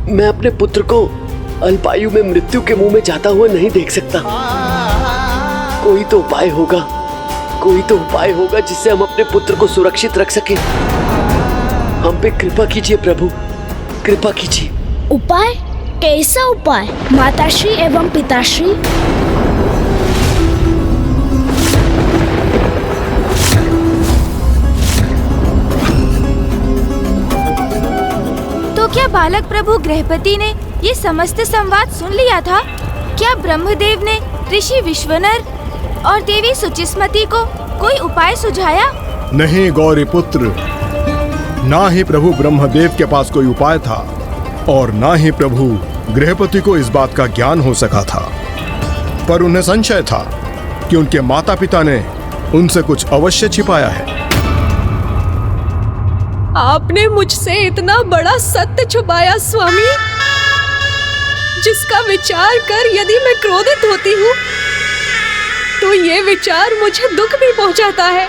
मैं अपने पुत्र को अल्पायु में मृत्यु के मुंह में जाता हुआ नहीं देख सकता। कोई तो उपाय होगा जिससे हम अपने पुत्र को सुरक्षित रख सके। हम पे कृपा कीजिए प्रभु, कृपा कीजिए। उपाय? कैसा उपाय माताश्री एवं पिताश्री? तो क्या बालक प्रभु गृहपति ने ये समस्त संवाद सुन लिया था? क्या ब्रह्मदेव ने ऋषि विश्वनर और देवी सुचिस्मति को कोई उपाय सुझाया? नहीं गौरी पुत्र, ना ही प्रभु ब्रह्मदेव के पास कोई उपाय था और ना ही प्रभु गृहपति को इस बात का ज्ञान हो सका था। पर उन्हें संशय था कि उनके माता पिता ने उनसे कुछ अवश्य छिपाया है। आपने मुझसे इतना बड़ा सत्य छुपाया स्वामी, जिसका विचार कर यदि मैं क्रोधित होती हूँ तो ये विचार मुझे दुख भी पहुंचाता है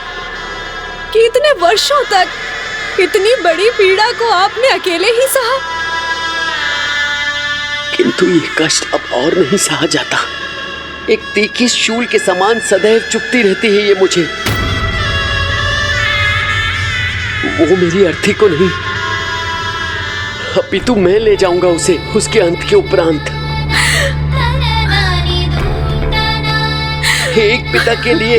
कि इतने वर्षों तक इतनी बड़ी पीड़ा को आपने अकेले ही सहा। किंतु ये कष्ट अब और नहीं सहा जाता। एक तीखी शूल के समान सदैव चुभती रहती है ये मुझे। वो मेरी अर्थी को नहीं, अपितु मैं ले जाऊंगा उसे उसके अंत के उपरांत। एक पिता के लिए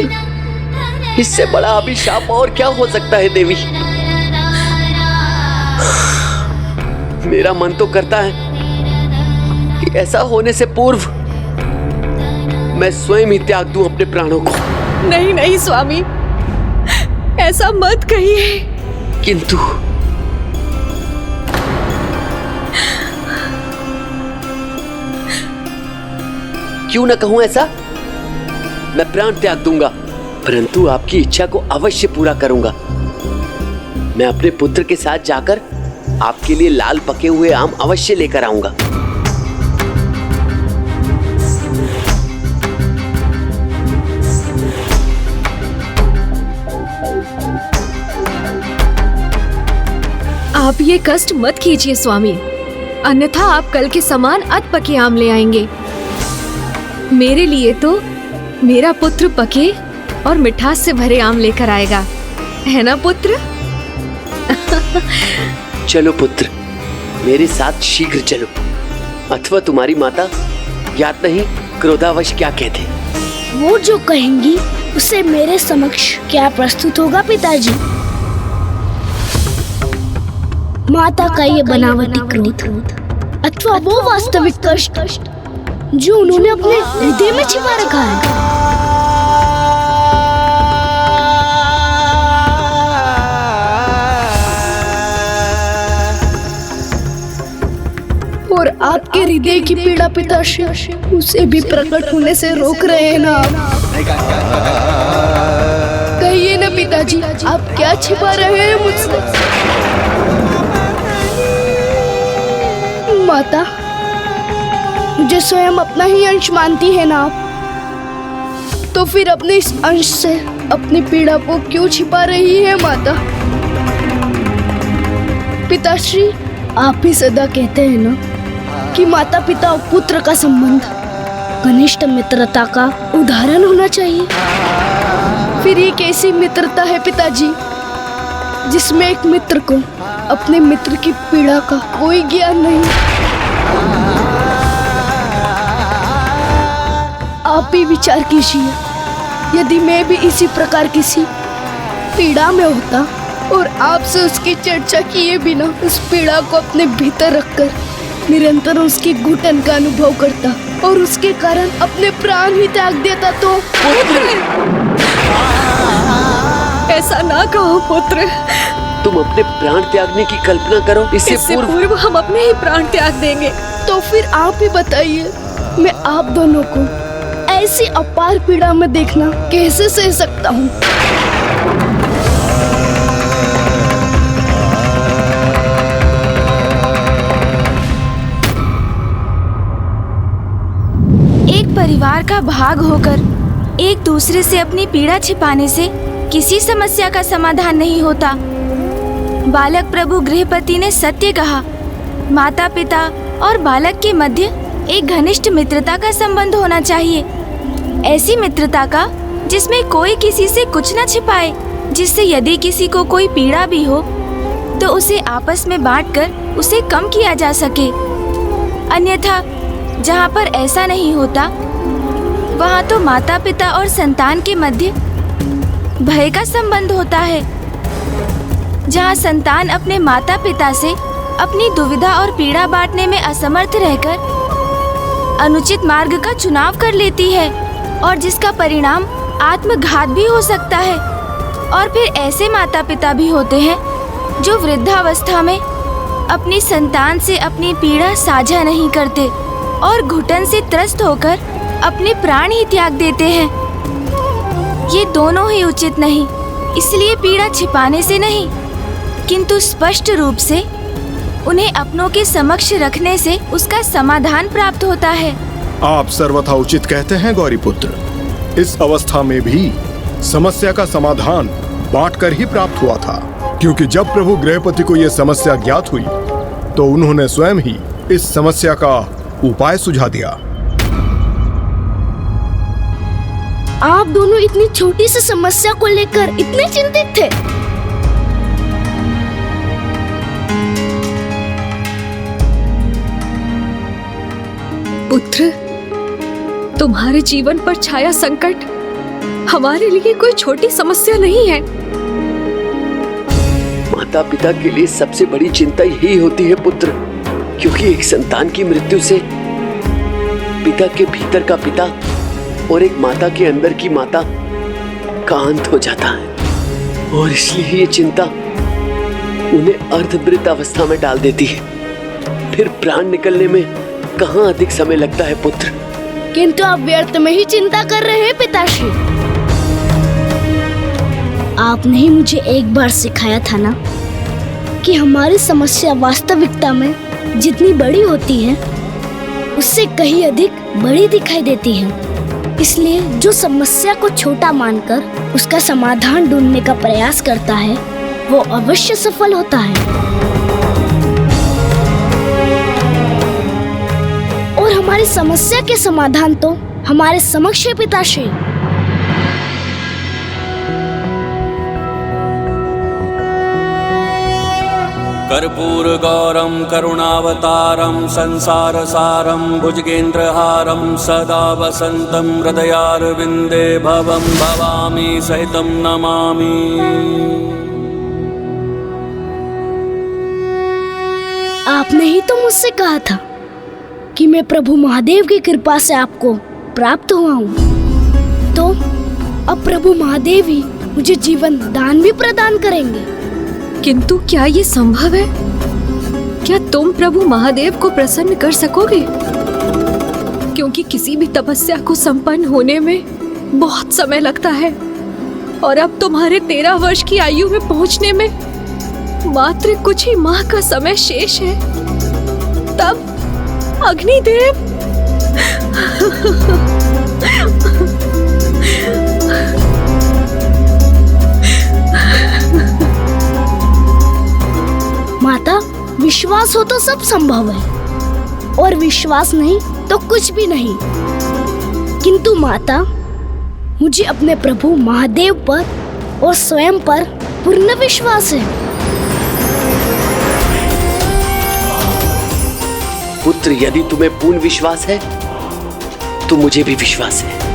इससे बड़ा अभिशाप और क्या हो सकता है देवी? मेरा मन तो करता है कि ऐसा होने से पूर्व मैं स्वयं ही त्याग दूं अपने प्राणों को। नहीं नहीं स्वामी, ऐसा मत कहिए। किंतु क्यों न कहूं ऐसा? मैं प्राण त्याग दूंगा, परंतु आपकी इच्छा को अवश्य पूरा करूंगा। मैं अपने पुत्र के साथ जाकर आपके लिए लाल पके हुए आम अवश्य लेकर आऊंगा। आप ये कष्ट मत कीजिए स्वामी, अन्यथा आप कल के समान अधपके आम ले आएंगे। मेरे लिए तो मेरा पुत्र पके और मिठास से भरे आम लेकर आएगा, है ना पुत्र? चलो पुत्र, मेरे साथ शीघ्र चलो, अथवा तुम्हारी माता याद नहीं क्रोधावश क्या कहते। वो जो कहेंगी उसे मेरे समक्ष क्या प्रस्तुत होगा पिताजी? माता का ये बनावटी क्रोध अथवा वो वास्तविक कष्ट जो उन्होंने अपने हृदय में छिपा रखा है। और आपके हृदय की पीड़ा पिताश्री उसे भी प्रकट होने से रोक रहे हैं ना आप? कहिए ना पिताजी, आप क्या छिपा रहे हैं मुझसे? माता, मुझे स्वयं अपना ही अंश मानती है ना आप, तो फिर अपने इस अंश से अपनी पीड़ा को क्यों छिपा रही है माता? पिताश्री, आप ही सदा कहते हैं ना कि माता पिता और पुत्र का संबंध घनिष्ठ मित्रता का उदाहरण होना चाहिए। फिर ये कैसी मित्रता है पिताजी जिसमें एक मित्र को अपने मित्र की पीड़ा का कोई ज्ञान नहीं? आप ही विचार कीजिए, यदि मैं भी इसी प्रकार किसी पीड़ा में होता और आपसे उसकी चर्चा किए बिना उस पीड़ा को अपने भीतर रखकर निरंतर उसकी घुटन का अनुभव करता और उसके कारण अपने प्राण ही त्याग देता तो? ऐसा ना कहो पुत्र। तुम अपने प्राण त्यागने की कल्पना करो, इससे पूर्व हम अपने ही प्राण त्याग देंगे। तो फिर आप ही बताइए, मैं आप दोनों को ऐसी अपार पीड़ा में देखना कैसे सह सकता हूँ? एक परिवार का भाग होकर एक दूसरे से अपनी पीड़ा छिपाने से किसी समस्या का समाधान नहीं होता। बालक प्रभु गृहपति ने सत्य कहा। माता पिता और बालक के मध्य एक घनिष्ठ मित्रता का संबंध होना चाहिए। ऐसी मित्रता का जिसमें कोई किसी से कुछ न छिपाए, जिससे यदि किसी को कोई पीड़ा भी हो तो उसे आपस में बांटकर उसे कम किया जा सके। अन्यथा जहाँ पर ऐसा नहीं होता वहाँ तो माता पिता और संतान के मध्य भय का संबंध होता है। जहाँ संतान अपने माता पिता से अपनी दुविधा और पीड़ा बांटने में असमर्थ रहकर अनुचित मार्ग का चुनाव कर लेती है और जिसका परिणाम आत्मघात भी हो सकता है। और फिर ऐसे माता पिता भी होते हैं जो वृद्धावस्था में अपनी संतान से अपनी पीड़ा साझा नहीं करते और घुटन से त्रस्त होकर अपने प्राण ही त्याग देते हैं। ये दोनों ही उचित नहीं। इसलिए पीड़ा छिपाने से नहीं किंतु स्पष्ट रूप से उन्हें अपनों के समक्ष रखने से उसका समाधान प्राप्त होता है। आप सर्वथा उचित कहते हैं गौरीपुत्र। इस अवस्था में भी समस्या का समाधान बांटकर ही प्राप्त हुआ था, क्योंकि जब प्रभु गृहपति को यह समस्या ज्ञात हुई तो उन्होंने स्वयं ही इस समस्या का उपाय सुझा दिया। आप दोनों इतनी छोटी सी समस्या को लेकर इतने चिंतित थे। पुत्र, तुम्हारे जीवन पर छाया संकट हमारे लिए कोई छोटी समस्या नहीं है। माता पिता के लिए सबसे बड़ी चिंता यही होती है पुत्र, क्योंकि एक संतान की मृत्यु से पिता के भीतर का पिता और एक माता के अंदर की माता का अंत हो जाता है और इसलिए ये चिंता उन्हें अर्धमृत अवस्था में डाल देती है। फिर प्राण निकलने में कहाँ अधिक समय लगता है पुत्र। किंतु आप व्यर्थ में ही चिंता कर रहे हैं पिताश्री। आपने ही मुझे एक बार सिखाया था ना कि हमारी समस्या वास्तविकता में जितनी बड़ी होती है उससे कहीं अधिक बड़ी दिखाई देती है। इसलिए जो समस्या को छोटा मानकर उसका समाधान ढूंढने का प्रयास करता है वो अवश्य सफल होता है। और हमारी समस्या के समाधान तो हमारे समक्ष है पिताश्री। कर्पूरगौरं करुणावतारं संसारसारं भुजगेन्द्रहारं सदा वसन्तं हृदयारविन्दे भवं भवामि सहितं नमामि। आपने ही तो मुझसे कहा था कि मैं प्रभु महादेव की कृपा से आपको प्राप्त हुआ हूँ, तो अब प्रभु महादेव ही मुझे जीवन दान भी प्रदान करेंगे। किंतु क्या ये संभव है? क्या तुम प्रभु महादेव को प्रसन्न कर सकोगे? क्योंकि किसी भी तपस्या को संपन्न होने में बहुत समय लगता है और अब तुम्हारे 13 वर्ष की आयु में पहुंचने में मात्र कुछ ही माह का समय शेष है। तब अग्निदेव माता, विश्वास हो तो सब संभव है और विश्वास नहीं तो कुछ भी नहीं। किंतु माता, मुझे अपने प्रभु महादेव पर और स्वयं पर पूर्ण विश्वास है। पुत्र, यदि तुम्हें पूर्ण विश्वास है तो मुझे भी विश्वास है।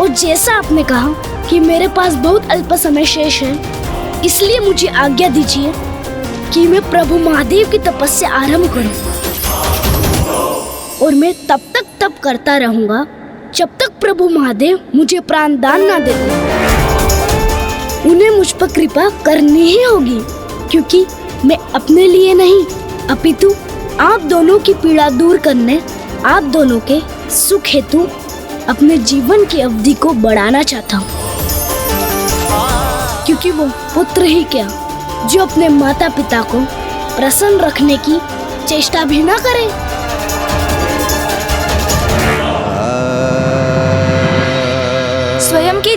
और जैसा आपने कहा कि मेरे पास बहुत अल्प समय शेष है, इसलिए मुझे आज्ञा दीजिए कि मैं प्रभु महादेव की तपस्या आरंभ करूं। और मैं तब तक तप करता रहूंगा जब तक प्रभु महादेव मुझे प्राण दान ना दे। उन्हें मुझ पर कृपा करनी ही होगी, क्योंकि मैं अपने लिए नहीं अपितु आप दोनों की पीड़ा दूर करने, आप दोनों के सुख हेतु अपने जीवन की अवधि को बढ़ाना चाहता हूँ। क्योंकि वो पुत्र ही क्या जो अपने माता पिता को प्रसन्न रखने की चेष्टा भी ना करे। स्वयं के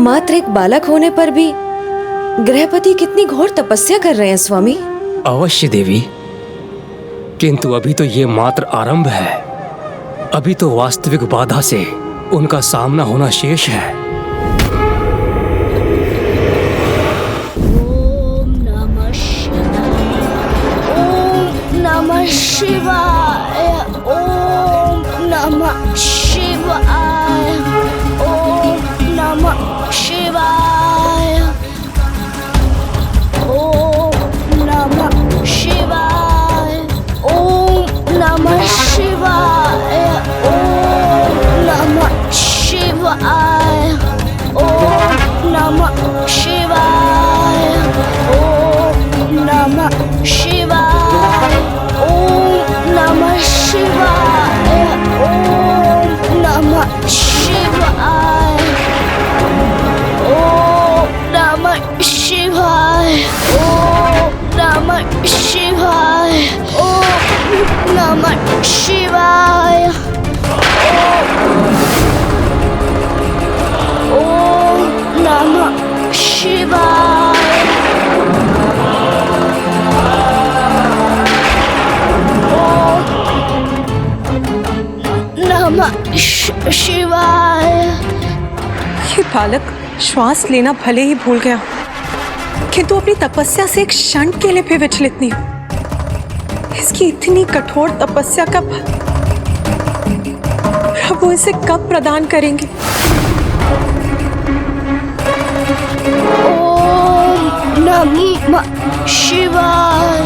मात्र एक बालक होने पर भी गृहपति कितनी घोर तपस्या कर रहे हैं स्वामी। अवश्य देवी, किंतु अभी तो ये मात्र आरंभ है। अभी तो वास्तविक बाधा से उनका सामना होना शेष है। ओम नमः शिवाय, ओम नमः शिवाय, ओम नमः शिवाय, ओम नमः शिवाय, ओम नमः शिवाय, ओम नमः शिवाय, ओम नमः शिवाय, ओम नमः शिवाय, ओम नमः शिवाय, ओम नमः शिवाय, ओम नमः शिवाय, ओम नमः शिवाय, ओम नमः शिवाय, ओम नमः शिवाय, नमः शिवाय। ये बालक श्वास लेना भले ही भूल गया, किंतु अपनी तपस्या से एक क्षण के लिए भी विचलित नहीं हो। इसकी इतनी कठोर तपस्या का फल प्रभु इसे कब प्रदान करेंगे? ओम नमः शिवाय,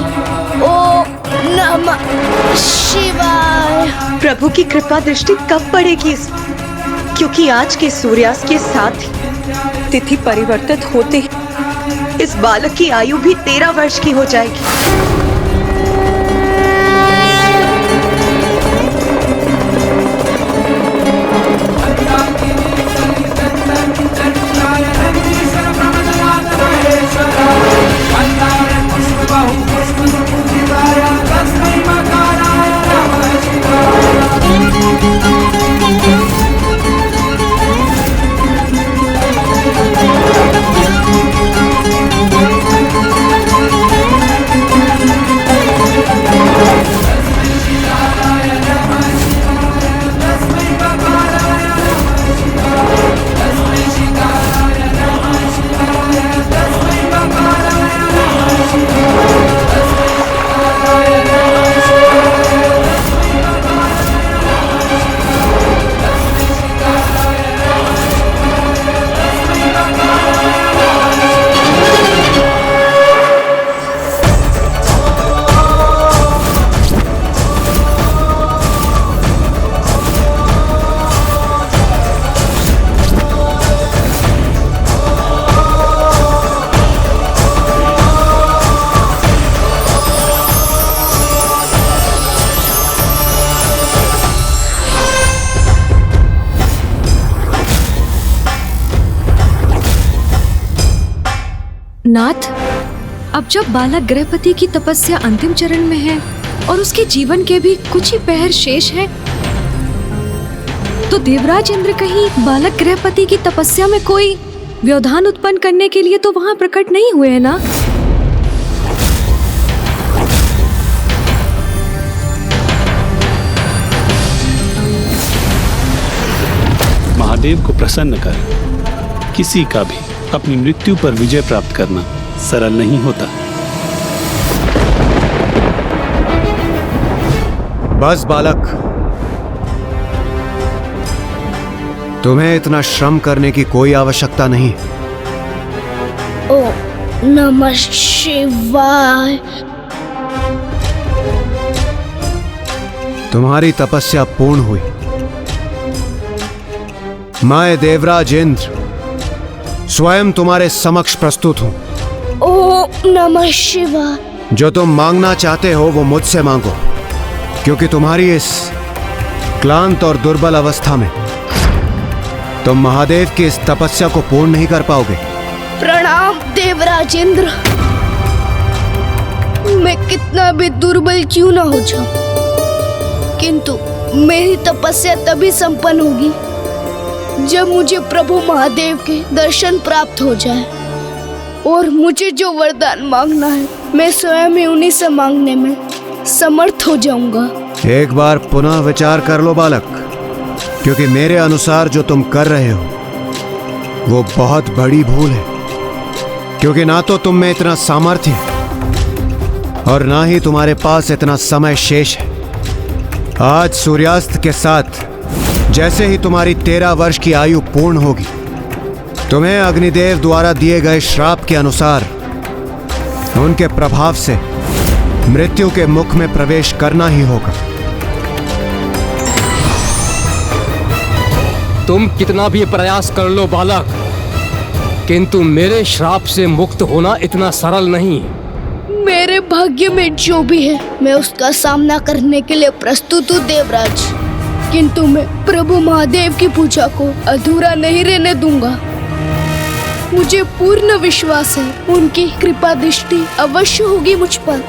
ओम नमः शिवाय। प्रभु की कृपा दृष्टि कब पड़ेगी इस, क्योंकि आज के सूर्यास्त के साथ ही तिथि परिवर्तित होते ही इस बालक की आयु भी 13 वर्ष की हो जाएगी। नाथ, अब जब बालक गृहपति की तपस्या अंतिम चरण में है और उसके जीवन के भी कुछ ही पहर शेष है, तो देवराज इंद्र कहीं बालक गृहपति की तपस्या में कोई व्यवधान उत्पन्न करने के लिए तो वहां प्रकट नहीं हुए हैं ना? महादेव को प्रसन्न कर किसी का भी अपनी मृत्यु पर विजय प्राप्त करना सरल नहीं होता। बस बालक, तुम्हें इतना श्रम करने की कोई आवश्यकता नहीं। ओम नमः शिवाय। तुम्हारी तपस्या पूर्ण हुई। मैं देवराज इंद्र स्वयं तुम्हारे समक्ष प्रस्तुत हूं। ओम नमः शिवाय। जो तुम मांगना चाहते हो वो मुझसे मांगो, क्योंकि तुम्हारी इस क्लांत और दुर्बल अवस्था में तुम महादेव की इस तपस्या को पूर्ण नहीं कर पाओगे। प्रणाम देवराज इंद्र। मैं कितना भी दुर्बल क्यों ना हो जाऊं, किंतु मेरी तपस्या तभी संपन्न होगी जब मुझे प्रभु महादेव के दर्शन प्राप्त हो जाए और मुझे जो वरदान मांगना है मैं स्वयं ही उन्हीं से मांगने में समर्थ हो जाऊंगा। एक बार पुनः विचार कर लो बालक, क्योंकि मेरे अनुसार जो तुम कर रहे हो वो बहुत बड़ी भूल है। क्योंकि ना तो तुम में इतना सामर्थ्य है और ना ही तुम्हारे पास इतना समय शेष है। आज सूर्यास्त के साथ जैसे ही तुम्हारी 13 वर्ष की आयु पूर्ण होगी, तुम्हें अग्निदेव द्वारा दिए गए श्राप के अनुसार उनके प्रभाव से मृत्यु के मुख में प्रवेश करना ही होगा। तुम कितना भी प्रयास कर लो बालक, किंतु मेरे श्राप से मुक्त होना इतना सरल नहीं। मेरे भाग्य में जो भी है मैं उसका सामना करने के लिए प्रस्तुत हूँ देवराज, किंतु मैं प्रभु महादेव की पूजा को अधूरा नहीं रहने दूंगा। मुझे पूर्ण विश्वास है उनकी कृपा दृष्टि अवश्य होगी मुझ पर,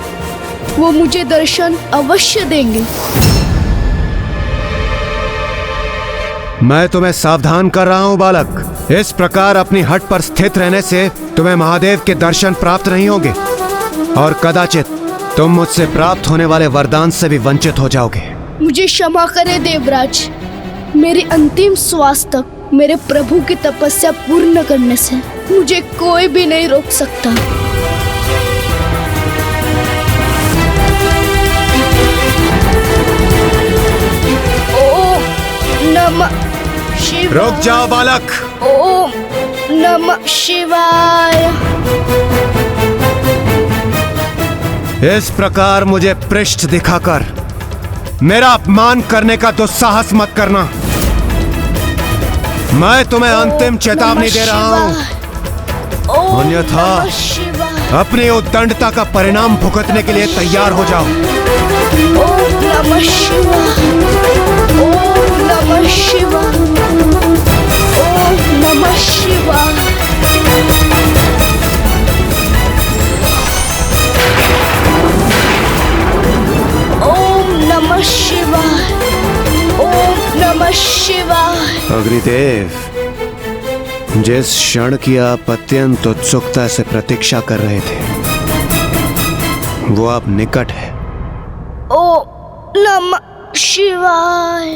वो मुझे दर्शन अवश्य देंगे। मैं तुम्हें सावधान कर रहा हूं बालक। इस प्रकार अपनी हट पर स्थित रहने से तुम्हें महादेव के दर्शन प्राप्त नहीं होंगे और कदाचित तुम मुझसे प्राप्त होने वाले वरदान से भी वंचित हो जाओगे। मुझे क्षमा करे देवराज, मेरी अंतिम श्वास तक मेरे प्रभु की तपस्या पूर्ण करने से मुझे कोई भी नहीं रोक सकता। ओम नमः शिवाय। रुक जाओ बालक। ओम नमः शिवाय। इस प्रकार मुझे पृष्ठ दिखाकर मेरा अपमान करने का दुस्साहस मत करना। मैं तुम्हें अंतिम चेतावनी दे रहा हूं, अन्यथा अपनी उद्दंडता का परिणाम भुगतने के लिए तैयार हो जाओ। ओम नमः शिवाय। ओम नमः शिवाय। ओम नमः शिवाय। ओम नमः शिवाय। ओम नमः शिवाय। अग्निदेव, जिस क्षण की आप अत्यंत उत्सुकता से प्रतीक्षा कर रहे थे वो अब निकट है। ओम नमः शिवाय।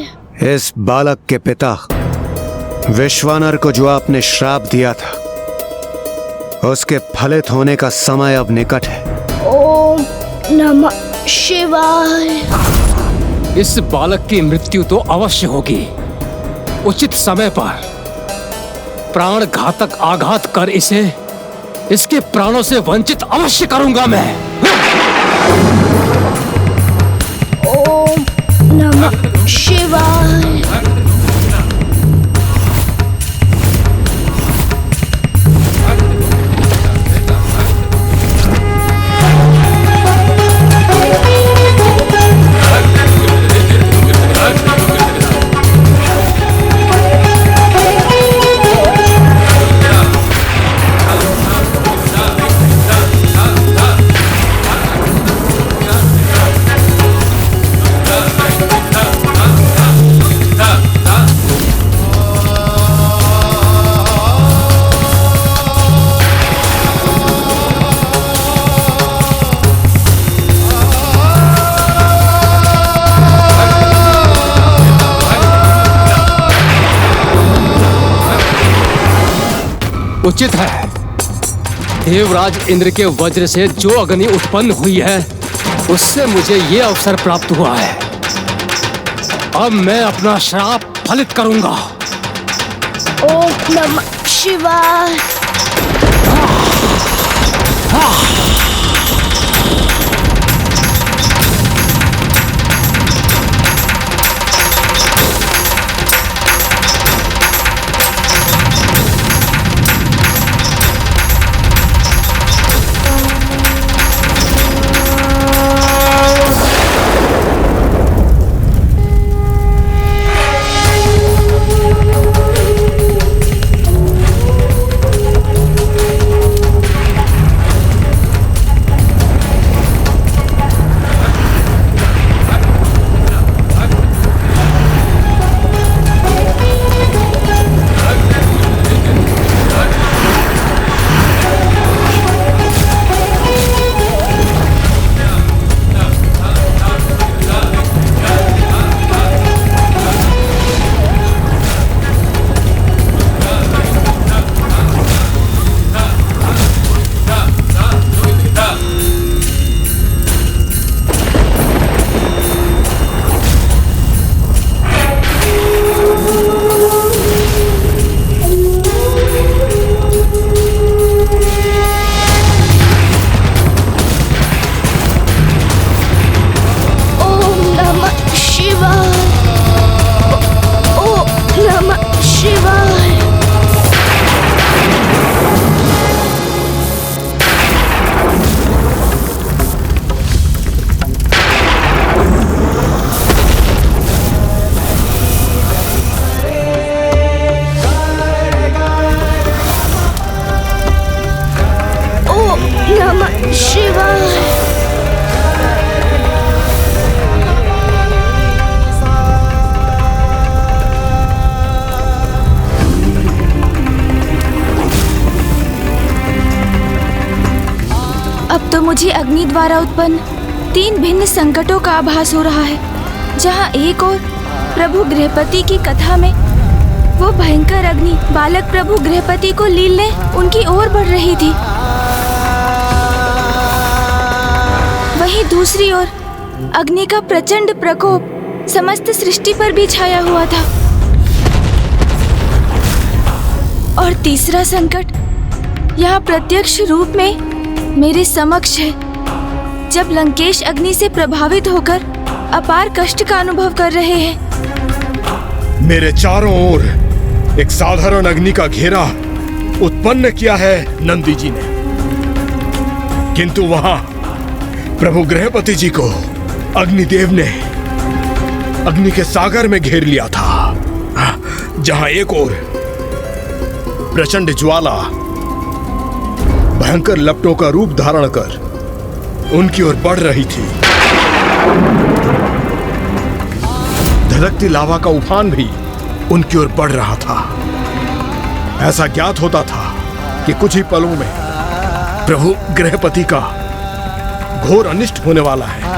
इस बालक के पिता विश्वानर को जो आपने श्राप दिया था उसके फलित होने का समय अब निकट है। ओम नमः शिवाय। इस बालक की मृत्यु तो अवश्य होगी। उचित समय पर प्राण घातक आघात कर इसे इसके प्राणों से वंचित अवश्य करूंगा मैं। ओम नमः शिवाय। उचित है। देवराज इंद्र के वज्र से जो अग्नि उत्पन्न हुई है उससे मुझे ये अवसर प्राप्त हुआ है। अब मैं अपना श्राप फलित करूंगा। ओम नमः शिवाय। नमः शिवाय। अब तो मुझे अग्नि द्वारा उत्पन्न 3 भिन्न संकटों का आभास हो रहा है। जहाँ एक और प्रभु गृहपति की कथा में वो भयंकर अग्नि बालक प्रभु गृहपति को लीलने उनकी ओर बढ़ रही थी, वहीं दूसरी ओर अग्नि का प्रचंड प्रकोप समस्त सृष्टि पर भी छाया हुआ था। और तीसरा संकट यहाँ प्रत्यक्ष रूप में मेरे समक्ष है, जब लंकेश अग्नि से प्रभावित होकर अपार कष्ट का अनुभव कर रहे हैं। मेरे चारों ओर एक साधारण अग्नि का घेरा उत्पन्न किया है नंदी जी ने, किंतु वहां प्रभु गृहपति जी को अग्निदेव ने अग्नि के सागर में घेर लिया था, जहां एक ओर प्रचंड ज्वाला भयंकर लपटों का रूप धारण कर उनकी ओर बढ़ रही थी। धधकती लावा का उफान भी उनकी ओर बढ़ रहा था। ऐसा ज्ञात होता था कि कुछ ही पलों में प्रभु गृहपति का घोर अनिष्ट होने वाला है।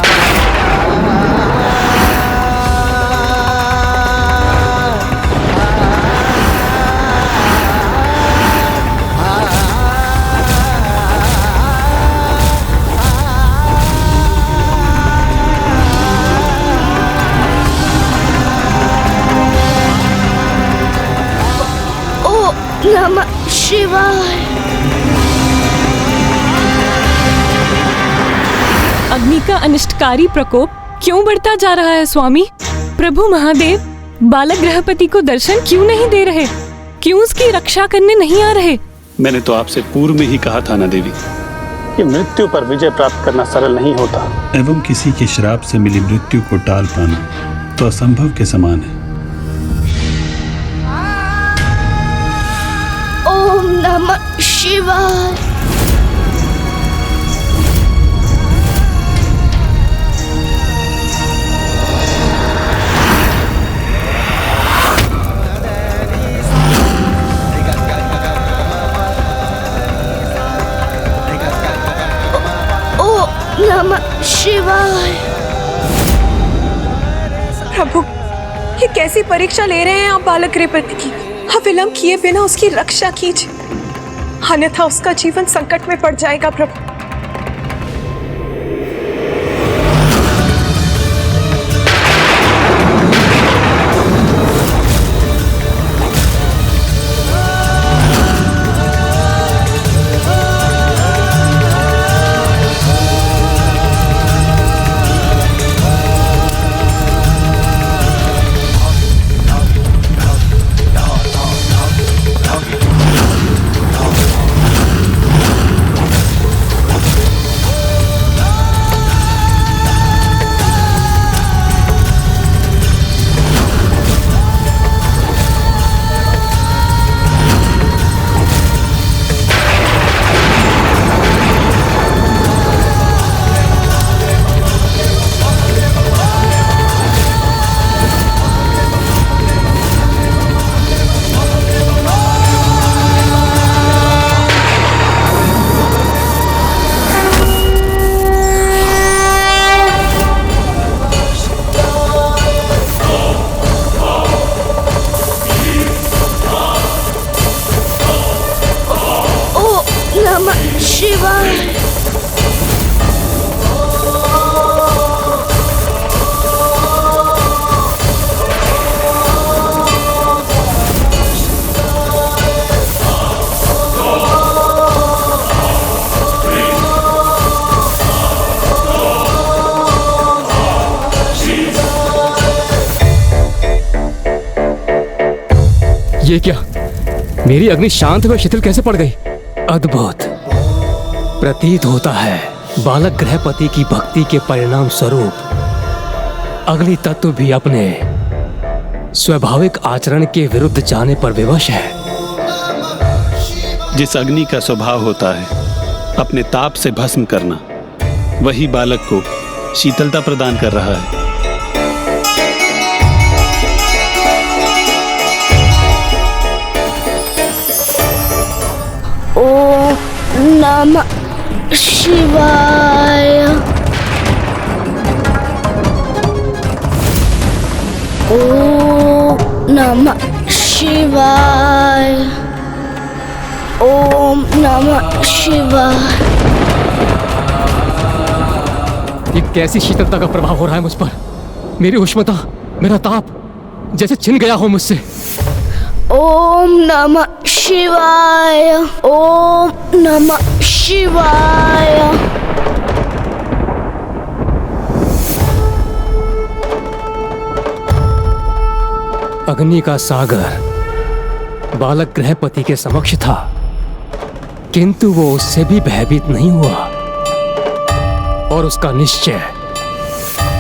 नमः शिवाय। अग्नि का अनिष्टकारी प्रकोप क्यों बढ़ता जा रहा है स्वामी? प्रभु महादेव बालक गृहपति को दर्शन क्यों नहीं दे रहे? क्यों उसकी रक्षा करने नहीं आ रहे? मैंने तो आपसे पूर्व में ही कहा था ना देवी कि मृत्यु पर विजय प्राप्त करना सरल नहीं होता, एवं किसी के श्राप से मिली मृत्यु को टाल पाना तो असंभव के समान है। ओम नमः शिवाय। ओम नमः शिवाय। प्रभु, ये कैसी परीक्षा ले रहे हैं आप बालक गृहपति की? अविलंब किए बिना उसकी रक्षा कीजिए, अन्यथा उसका जीवन संकट में पड़ जाएगा। प्रभु, ये क्या? मेरी अग्नि शांत व शिथिल कैसे पड़ गई? अद्भुत प्रतीत होता है बालक गृहपति की भक्ति के परिणाम स्वरूप अग्नि तत्व भी अपने स्वाभाविक आचरण के विरुद्ध जाने पर विवश है। जिस अग्नि का स्वभाव होता है अपने ताप से भस्म करना, वही बालक को शीतलता प्रदान कर रहा है। ओम नमः शिवाय। ओम नमः शिवाय। ओम नमः शिवाय। ये कैसी शीतलता का प्रभाव हो रहा है मुझ पर? मेरी उष्णता, मेरा ताप जैसे छिन गया हो मुझसे। ओम नमः शिवाय। ओम नमः शिवाय। अग्नि का सागर बालक गृहपति के समक्ष था, किंतु वो उससे भी भयभीत नहीं हुआ और उसका निश्चय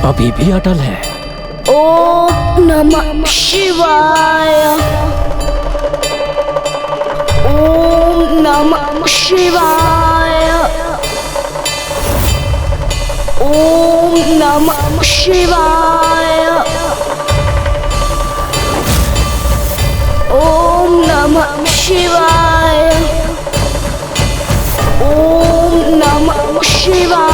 अभी भी अटल है। ओम नमः शिवाय। ओम नमः शिवाय। ओम नमः शिवाय। ओम नमः शिवाय। ओम नमः शिवाय।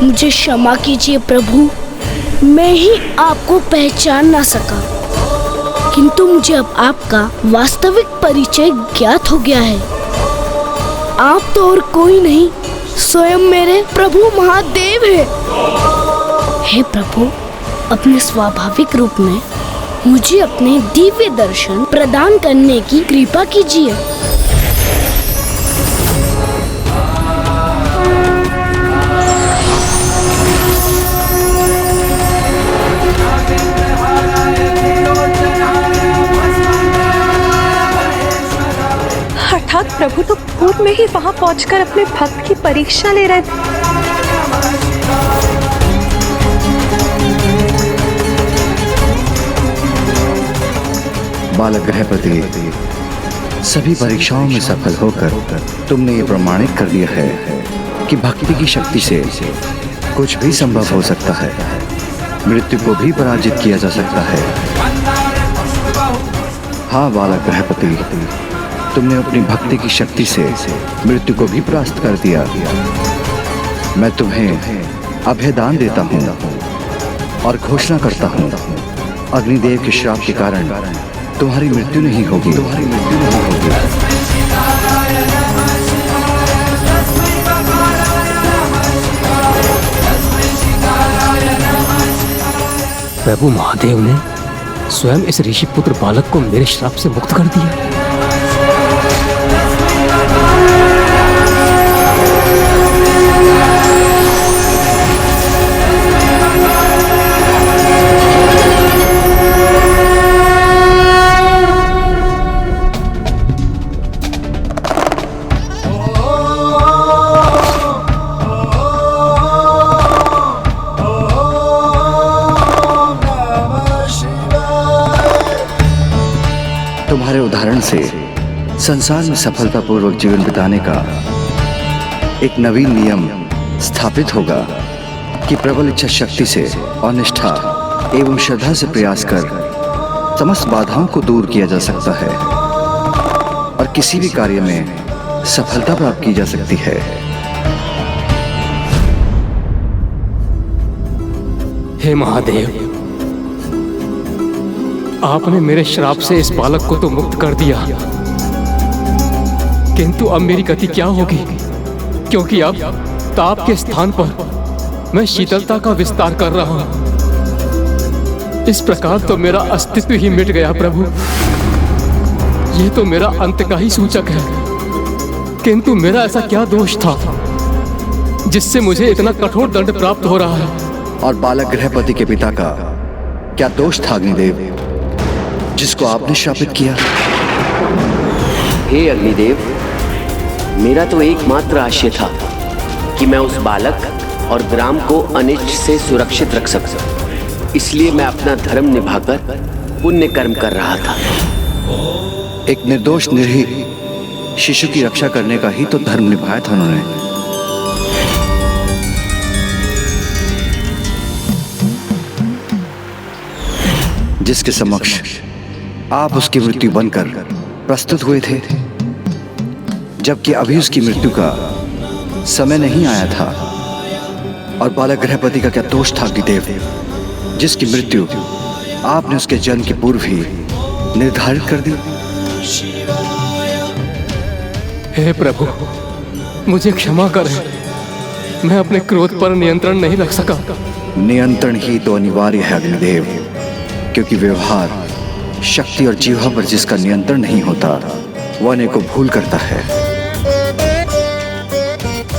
मुझे क्षमा कीजिए प्रभु, मैं ही आपको पहचान ना सका, किंतु मुझे अब आपका वास्तविक परिचय ज्ञात हो गया है। आप तो और कोई नहीं, स्वयं मेरे प्रभु महादेव है। हे प्रभु, अपने स्वाभाविक रूप में मुझे अपने दिव्य दर्शन प्रदान करने की कृपा कीजिए। अर्थात प्रभु तो पूर्व में ही वहां पहुंचकर अपने भक्त की परीक्षा ले रहे थे। बालक गृहपति, सभी परीक्षाओं में सफल होकर तुमने ये प्रमाणित कर दिया है कि भक्ति की शक्ति से कुछ भी संभव हो सकता है, मृत्यु को भी पराजित किया जा सकता है। हाँ बालक गृहपति, तुमने अपनी भक्ति की शक्ति से मृत्यु को भी परास्त कर दिया। मैं तुम्हें अभयदान देता हूँ और घोषणा करता हूँ, अग्निदेव के श्राप के कारण तुम्हारी मृत्यु नहीं होगी। प्रभु महादेव ने स्वयं इस ऋषि पुत्र बालक को मेरे श्राप से मुक्त कर दिया। तुम्हारे उदाहरण से संसार में सफलतापूर्वक जीवन बिताने का एक नवीन नियम स्थापित होगा कि प्रबल इच्छा शक्ति से और निष्ठा एवं श्रद्धा से प्रयास कर समस्त बाधाओं को दूर किया जा सकता है और किसी भी कार्य में सफलता प्राप्त की जा सकती है। हे महादेव, आपने मेरे श्राप से इस बालक को तो मुक्त कर दिया, किंतु अब मेरी गति क्या होगी? क्योंकि अब ताप के स्थान पर मैं शीतलता का विस्तार कर रहा हूं। इस प्रकार तो मेरा अस्तित्व ही मिट गया प्रभु। ये तो मेरा अंत का ही सूचक है, किंतु मेरा ऐसा क्या दोष था जिससे मुझे इतना कठोर दंड प्राप्त हो रहा है? और बालक गृहपति के पिता का क्या दोष था अग्निदेव? जिसको आपने श्रापित किया? हे अग्निदेव, मेरा तो एकमात्र आशय था कि मैं उस बालक और ग्राम को अनिष्ट से सुरक्षित रख सकूं। इसलिए मैं अपना धर्म निभाकर पुण्य कर्म कर रहा था। एक निर्दोष निरीह शिशु की रक्षा करने का ही तो धर्म निभाया था उन्होंने। जिसके समक्ष आप उसकी मृत्यु बनकर प्रस्तुत हुए थे, जबकि अभी उसकी मृत्यु का समय नहीं आया था। और बालक गृहपति का क्या दोष था अग्निदेव, जिसकी मृत्यु आपने उसके जन्म के पूर्व ही निर्धारित कर दी? हे प्रभु, मुझे क्षमा करें। मैं अपने क्रोध पर नियंत्रण नहीं रख सका। नियंत्रण ही तो अनिवार्य है अग्निदेव, क्योंकि व्यवहार, शक्ति और जीवा पर जिसका नियंत्रण नहीं होता वह अनेकों भूल करता है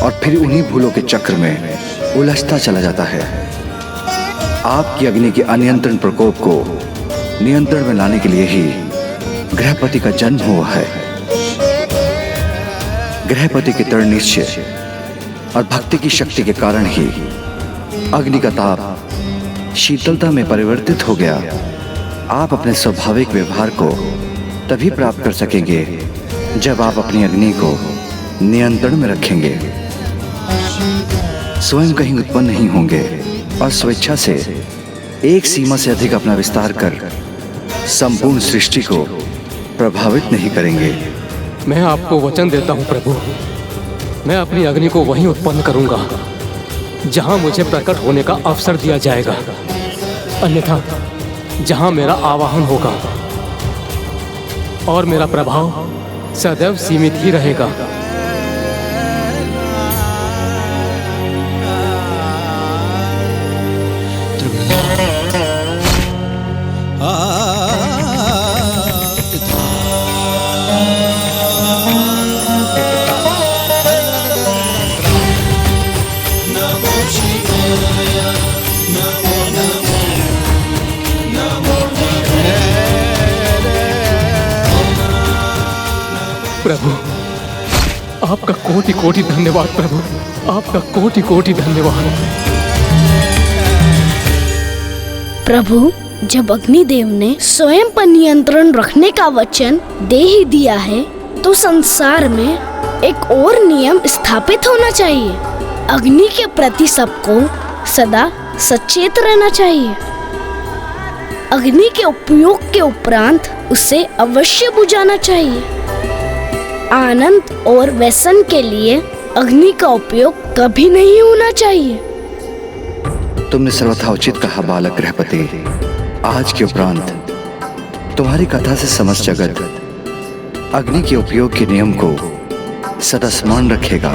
और फिर उन्हीं भूलों के चक्र में उलझता चला जाता है। आपकी अग्नि के अनियंत्रण प्रकोप को नियंत्रण में लाने के लिए ही गृहपति का जन्म हुआ है। गृहपति के दृढ़ निश्चय और भक्ति की शक्ति के कारण ही अग्नि का ताप शीतलता में परिवर्तित हो गया। आप अपने स्वाभाविक व्यवहार को तभी प्राप्त कर सकेंगे जब आप अपनी अग्नि को नियंत्रण में रखेंगे। स्वयं कहीं उत्पन्न नहीं होंगे और स्वेच्छा से एक सीमा से अधिक अपना विस्तार कर संपूर्ण सृष्टि को प्रभावित नहीं करेंगे। मैं आपको वचन देता हूँ प्रभु, मैं अपनी अग्नि को वहीं उत्पन्न करूंगा जहां मुझे प्रकट होने का अवसर दिया जाएगा। अन्यथा जहां मेरा आवाहन होगा और मेरा प्रभाव सदैव सीमित ही रहेगा। प्रभु, आपका कोटि कोटि धन्यवाद प्रभु, आपका कोटि कोटि धन्यवाद। प्रभु, जब अग्निदेव ने स्वयं पर नियंत्रण रखने का वचन दे ही दिया है, तो संसार में एक और नियम स्थापित होना चाहिए। अग्नि के प्रति सबको सदा सचेत रहना चाहिए। अग्नि के उपयोग के उपरांत उसे अवश्य बुझाना चाहिए। आनंद और व्यसन के लिए अग्नि का उपयोग कभी नहीं होना चाहिए। तुमने सर्वथा उचित कहा बालक गृहपति। आज के उपरांत तुम्हारी कथा से समस्त जगत अग्नि के उपयोग के नियम को सदा स्मरण रखेगा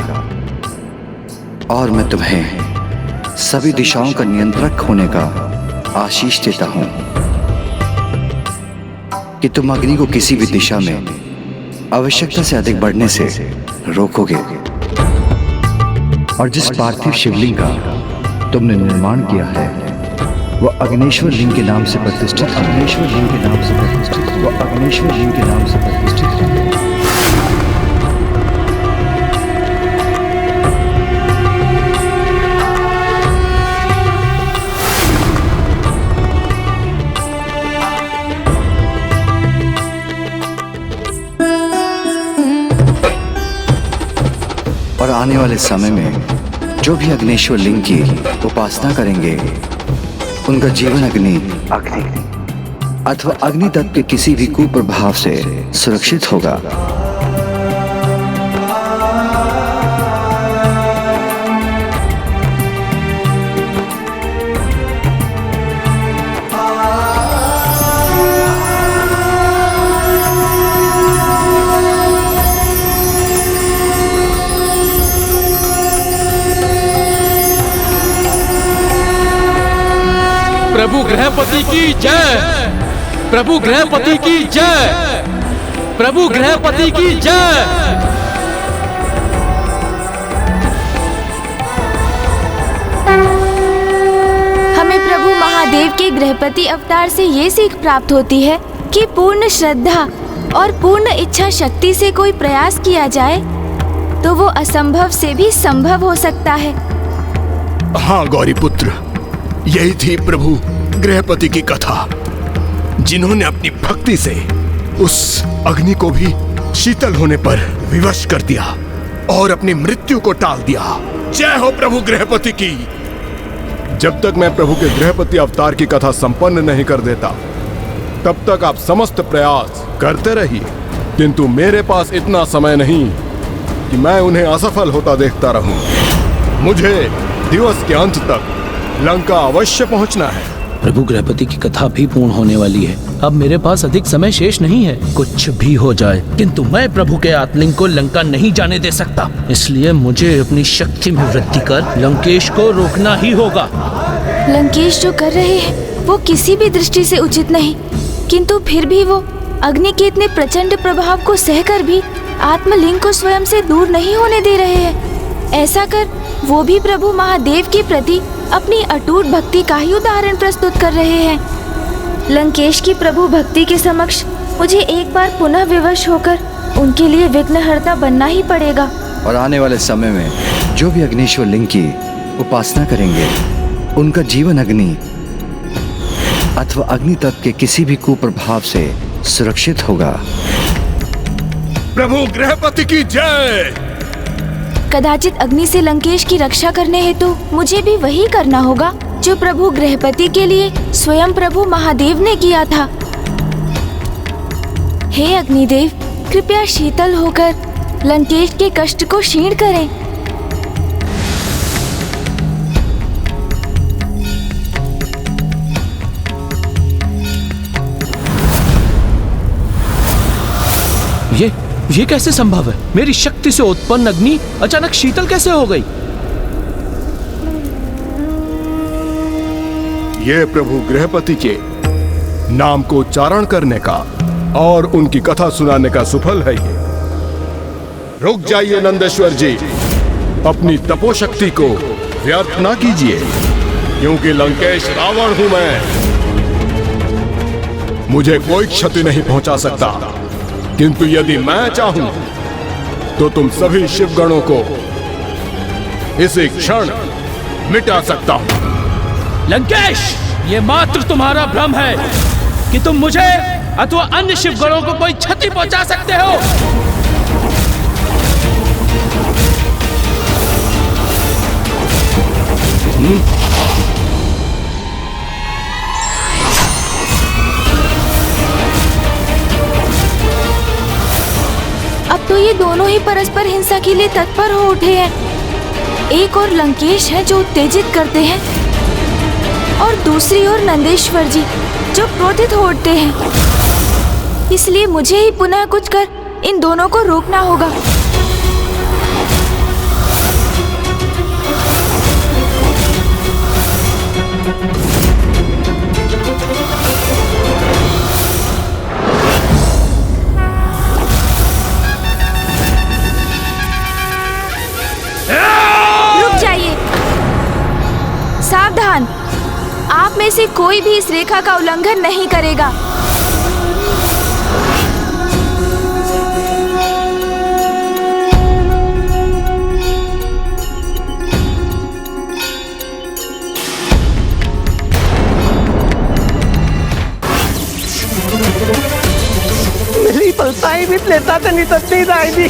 और मैं तुम्हें सभी दिशाओं का नियंत्रक होने का आशीष देता हूं कि तुम अग्नि को किसी भी दिशा में आवश्यकता से अधिक बढ़ने से रोकोगे और जिस पार्थिव शिवलिंग का तुमने निर्माण किया है वह अग्नेश्वर लिंग के नाम से प्रतिष्ठित है। अग्नेश्वर लिंग के नाम से प्रतिष्ठित है। वह अग्नेश्वर लिंग के नाम से प्रतिष्ठित है। और आने वाले समय में जो भी अग्नेश्वर लिंग की उपासना करेंगे उनका जीवन अग्नि अथवा अग्नि तत्व के किसी भी कुप्रभाव से सुरक्षित होगा। प्रभु गृहपति की जय, प्रभु गृहपति की जय, प्रभु गृहपति की जय। हमें प्रभु महादेव के गृहपति अवतार से ये सीख प्राप्त होती है कि पूर्ण श्रद्धा और पूर्ण इच्छा शक्ति से कोई प्रयास किया जाए तो वो असंभव से भी संभव हो सकता है। हाँ गौरी पुत्र, यही थी प्रभु गृहपति की कथा, जिन्होंने अपनी भक्ति से उस अग्नि को भी शीतल होने पर विवश कर दिया और अपनी मृत्यु को टाल दिया। जय हो प्रभु गृहपति की। जब तक मैं प्रभु के गृहपति अवतार की कथा संपन्न नहीं कर देता, तब तक आप समस्त प्रयास करते रहिए, किंतु मेरे पास इतना समय नहीं कि मैं उन्हें असफल होता देखता रहूं। मुझे दिवस के अंत तक लंका अवश्य पहुंचना है। प्रभु गृहपति की कथा भी पूर्ण होने वाली है। अब मेरे पास अधिक समय शेष नहीं है। कुछ भी हो जाए, किंतु मैं प्रभु के आत्मलिंग को लंका नहीं जाने दे सकता। इसलिए मुझे अपनी शक्ति में वृद्धि कर लंकेश को रोकना ही होगा। लंकेश जो कर रहे हैं वो किसी भी दृष्टि से उचित नहीं, किंतु फिर भी वो अग्नि के इतने प्रचंड प्रभाव को सहकर भी आत्मलिंग को स्वयं से दूर नहीं होने दे रहे हैं। ऐसा कर वो भी प्रभु महादेव के प्रति अपनी अटूट भक्ति का ही उदाहरण प्रस्तुत कर रहे हैं। लंकेश की प्रभु भक्ति के समक्ष मुझे एक बार पुनः विवश होकर उनके लिए विघ्नहर्ता बनना ही पड़ेगा। और आने वाले समय में जो भी अग्निश्वर लिंग की उपासना करेंगे, उनका जीवन अग्नि अथवा अग्नि तत्व के किसी भी कुप्रभाव से सुरक्षित होगा। प्रभु गृहपति की जय। कदाचित अग्नि से लंकेश की रक्षा करने हेतु मुझे भी वही करना होगा जो प्रभु गृहपति के लिए स्वयं प्रभु महादेव ने किया था। हे अग्निदेव, कृपया शीतल होकर लंकेश के कष्ट को क्षीण करें। ये कैसे संभव है? मेरी शक्ति से उत्पन्न अग्नि अचानक शीतल कैसे हो गई? ये प्रभु गृहपति के नाम को उच्चारण करने का और उनकी कथा सुनाने का सुफल है ये। रुक जाइए नंदेश्वर जी, अपनी तपोशक्ति को व्यर्थ ना कीजिए, क्योंकि लंकेश रावण हूं मैं। मुझे कोई क्षति नहीं पहुंचा सकता, किंतु यदि मैं चाहूं तो तुम सभी शिवगणों को इसी क्षण मिटा सकता हूं। लंकेश, ये मात्र तुम्हारा भ्रम है कि तुम मुझे अथवा अन्य शिवगणों को कोई क्षति पहुंचा सकते हो। अब तो ये दोनों ही परस्पर हिंसा के लिए तत्पर हो उठे हैं। एक और लंकेश है जो उत्तेजित करते हैं और दूसरी ओर नंदेश्वर जी जो क्रोधित हो उठते हैं। इसलिए मुझे ही पुनः कुछ कर इन दोनों को रोकना होगा। सावधान, आप में से कोई भी इस रेखा का उल्लंघन नहीं करेगा। मेरी पलताई भी लेता तो नहीं सकती दादी।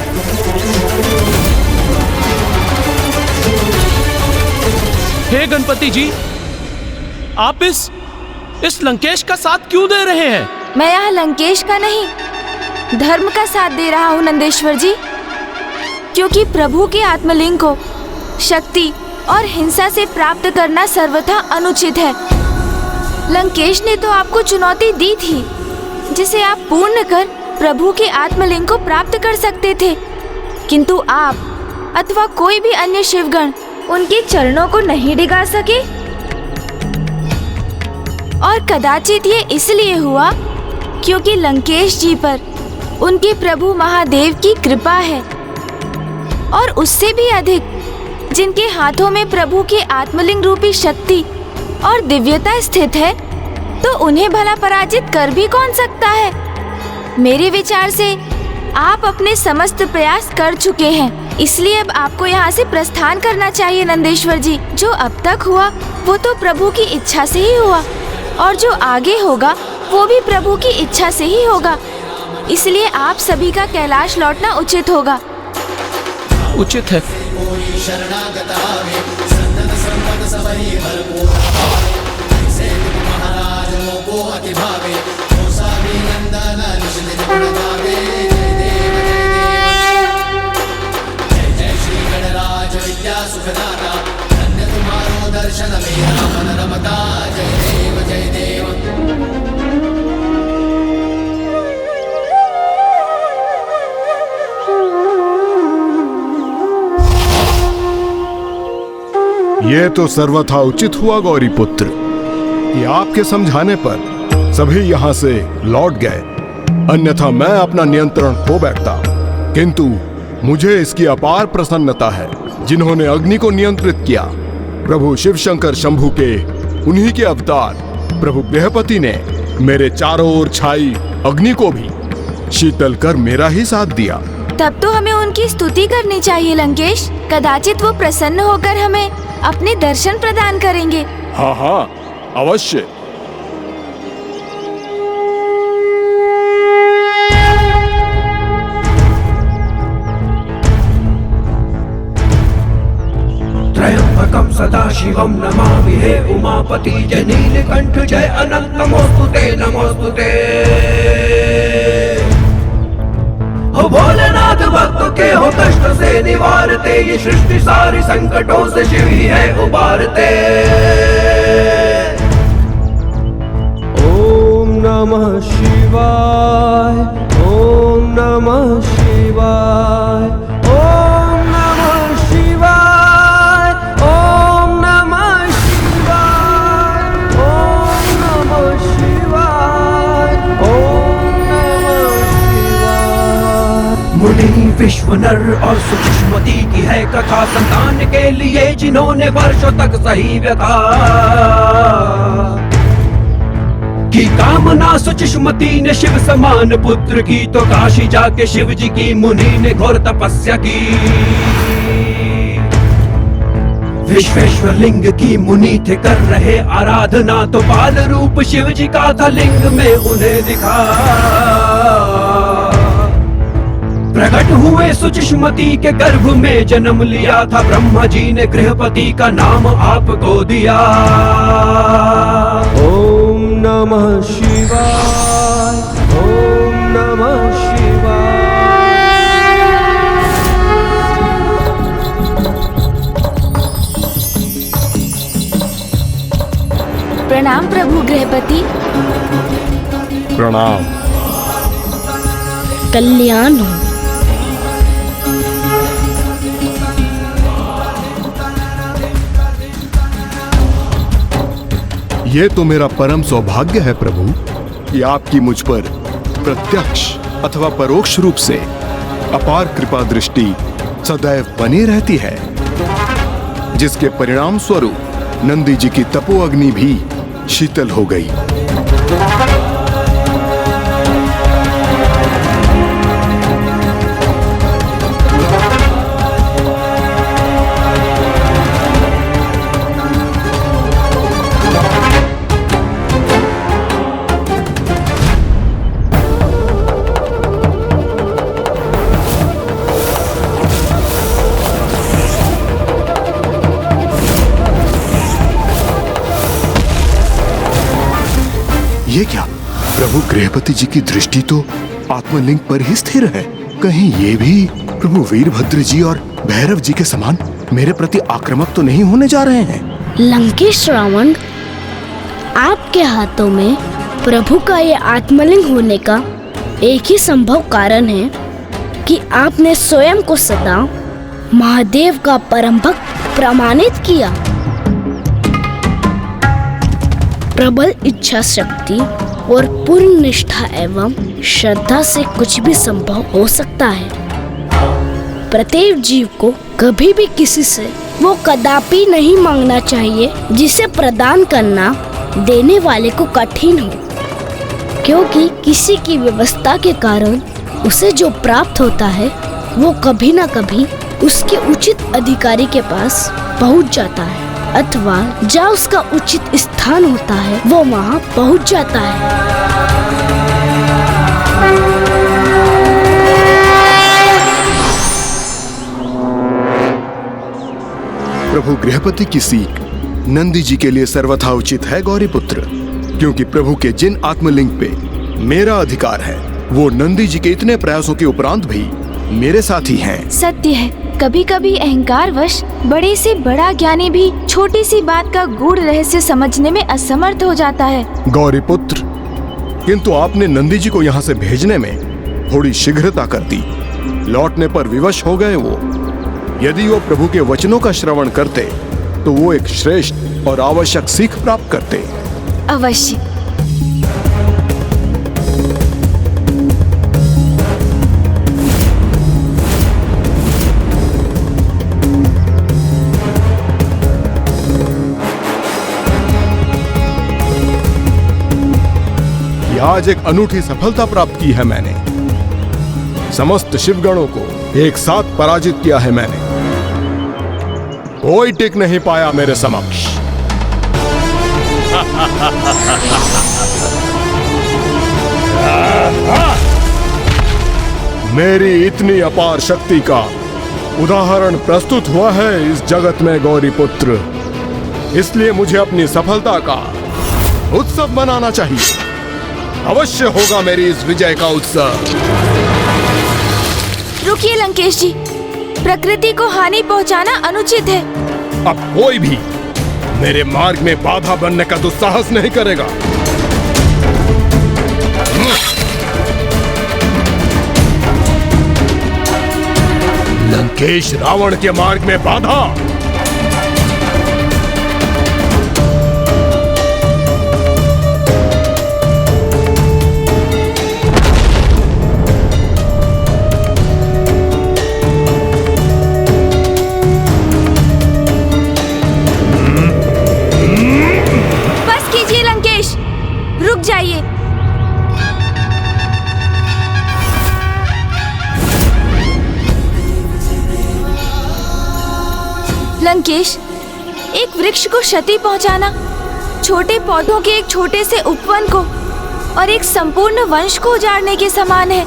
हे गणपति जी, आप इस लंकेश का साथ क्यों दे रहे हैं? मैं यहाँ लंकेश का नहीं, धर्म का साथ दे रहा हूँ नंदेश्वर जी, क्योंकि प्रभु के आत्मलिंग को शक्ति और हिंसा से प्राप्त करना सर्वथा अनुचित है। लंकेश ने तो आपको चुनौती दी थी, जिसे आप पूर्ण कर प्रभु के आत्मलिंग को प्राप्त कर सकते थे, किंतु आप अथवा कोई भी अन्य शिवगण उनके चरणों को नहीं डिगा सके। और कदाचित ये इसलिए हुआ क्योंकि लंकेश जी पर उनके प्रभु महादेव की कृपा है, और उससे भी अधिक जिनके हाथों में प्रभु के आत्मलिंग रूपी शक्ति और दिव्यता स्थित है, तो उन्हें भला पराजित कर भी कौन सकता है। मेरे विचार से आप अपने समस्त प्रयास कर चुके हैं, इसलिए अब आपको यहाँ से प्रस्थान करना चाहिए नंदेश्वर जी। जो अब तक हुआ वो तो प्रभु की इच्छा से ही हुआ, और जो आगे होगा वो भी प्रभु की इच्छा से ही होगा। इसलिए आप सभी का कैलाश लौटना उचित होगा। उचित है। ये तो सर्वथा उचित हुआ गौरी पुत्र कि आपके समझाने पर सभी यहाँ से लौट गए, अन्यथा मैं अपना नियंत्रण खो बैठता। किंतु मुझे इसकी अपार प्रसन्नता है जिन्होंने अग्नि को नियंत्रित किया। प्रभु शिव शंकर शंभु के उन्हीं के अवतार प्रभु गृहपति ने मेरे चारों ओर छाई अग्नि को भी शीतल कर मेरा ही साथ दिया। तब तो हमें उनकी स्तुति करनी चाहिए लंकेश। कदाचित वो प्रसन्न होकर हमें अपने दर्शन प्रदान करेंगे। हाँ हाँ अवश्य। त्रयंबकं सदाशिवं नमामि हे उमापति जय नीलकंठ जय अनंत नमोस्तुते नमोस्तुते। हो भोलेनाथ भक्त के हो कष्ट से निवारते, ये सृष्टि सारी संकटों से शिव ही है उबारते। ओम नमः शिवाय ओम नमः शिवाय ओम नमः शिवाय ओम नमः शिवाय ओम नमः शिवाय ओम नमः शिवाय। मुनि विश्व नर और सुषमती की है कथा, संतान के लिए जिन्होंने वर्षों तक सही व्यथा की कामना। सुषमती ने शिव समान पुत्र की तो काशी जाके शिव जी की मुनि ने घोर तपस्या की। विश्वेश्वर लिंग की मुनि थे कर रहे आराधना, तो बाल रूप शिव जी का था लिंग में उन्हें दिखा। प्रकट हुए सुषमती के गर्भ में जन्म लिया था, ब्रह्मा जी ने गृहपति का नाम आपको दिया। ओम नमः शिवाय ओम नमः शिवाय। प्रणाम प्रभु गृहपति। प्रणाम। कल्याण हो। ये तो मेरा परम सौभाग्य है प्रभु कि आपकी मुझ पर प्रत्यक्ष अथवा परोक्ष रूप से अपार कृपा दृष्टि सदैव बनी रहती है, जिसके परिणाम स्वरूप नंदी जी की तपो अग्नि भी शीतल हो गई। ये क्या? प्रभु गृहपति जी की दृष्टि तो आत्मलिंग पर ही स्थिर है। कहीं ये भी प्रभु वीरभद्र जी और भैरव जी के समान मेरे प्रति आक्रामक तो नहीं होने जा रहे हैं? लंकेश रावण, आपके हाथों में प्रभु का ये आत्मलिंग होने का एक ही संभव कारण है कि आपने स्वयं को सदा महादेव का परम भक्त प्रमाणित किया। प्रबल इच्छा शक्ति और पूर्ण निष्ठा एवं श्रद्धा से कुछ भी संभव हो सकता है। प्रत्येक जीव को कभी भी किसी से वो कदापि नहीं मांगना चाहिए जिसे प्रदान करना देने वाले को कठिन हो, क्योंकि किसी की व्यवस्था के कारण उसे जो प्राप्त होता है वो कभी ना कभी उसके उचित अधिकारी के पास पहुंच जाता है, अथवा जहाँ उसका उचित स्थान होता है वो वहाँ पहुंच जाता है। प्रभु गृहपति की सीख नंदी जी के लिए सर्वथा उचित है गौरीपुत्र, क्योंकि प्रभु के जिन आत्मलिंग पे मेरा अधिकार है वो नंदी जी के इतने प्रयासों के उपरांत भी मेरे साथी हैं। सत्य है, कभी कभी अहंकारवश बड़े से बड़ा ज्ञानी भी छोटी सी बात का गूढ़ रहस्य समझने में असमर्थ हो जाता है। गौरीपुत्र, किंतु आपने नंदी जी को यहाँ से भेजने में थोड़ी शीघ्रता कर दी। लौटने पर विवश हो गए वो। यदि वो प्रभु के वचनों का श्रवण करते तो वो एक श्रेष्ठ और आवश्यक सीख प्राप्त करते। अवश्य। आज एक अनूठी सफलता प्राप्त की है मैंने। समस्त शिवगणों को एक साथ पराजित किया है मैंने। कोई टिक नहीं पाया मेरे समक्ष। मेरी इतनी अपार शक्ति का उदाहरण प्रस्तुत हुआ है इस जगत में गौरीपुत्र, इसलिए मुझे अपनी सफलता का उत्सव मनाना चाहिए। अवश्य होगा मेरी इस विजय का उत्सव। रुकिए लंकेश जी, प्रकृति को हानि पहुंचाना अनुचित है। अब कोई भी मेरे मार्ग में बाधा बनने का दुस्साहस नहीं करेगा। लंकेश रावण के मार्ग में बाधा। जाइए। लंकेश, एक वृक्ष को क्षति पहुंचाना छोटे पौधों के एक छोटे से उपवन को और एक संपूर्ण वंश को उजाड़ने के समान है।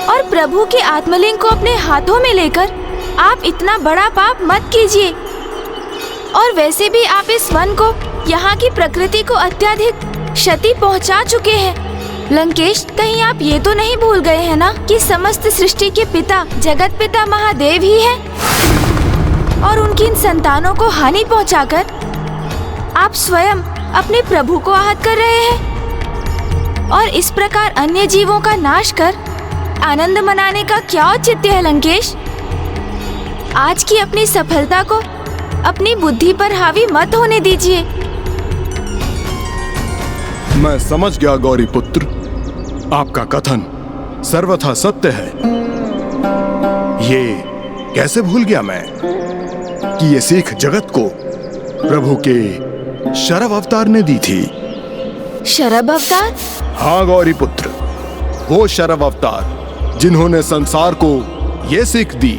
और प्रभु के आत्मलिंग को अपने हाथों में लेकर आप इतना बड़ा पाप मत कीजिए। और वैसे भी आप इस वन को, यहाँ की प्रकृति को अत्यधिक क्षति पहुंचा चुके हैं। लंकेश, कहीं आप ये तो नहीं भूल गए हैं ना कि समस्त सृष्टि के पिता जगत पिता महादेव ही हैं और उनकी इन संतानों को हानि पहुंचाकर आप स्वयं अपने प्रभु को आहत कर रहे हैं। और इस प्रकार अन्य जीवों का नाश कर आनंद मनाने का क्या औचित्य है लंकेश? आज की अपनी सफलता को अपनी बुद्धि पर हावी मत होने दीजिए। मैं समझ गया गौरीपुत्र, आपका कथन सर्वथा सत्य है। ये कैसे भूल गया मैं कि ये सीख जगत को प्रभु के शरव अवतार ने दी थी। शरव अवतार? हाँ गौरीपुत्र, वो शरव अवतार जिन्होंने संसार को ये सीख दी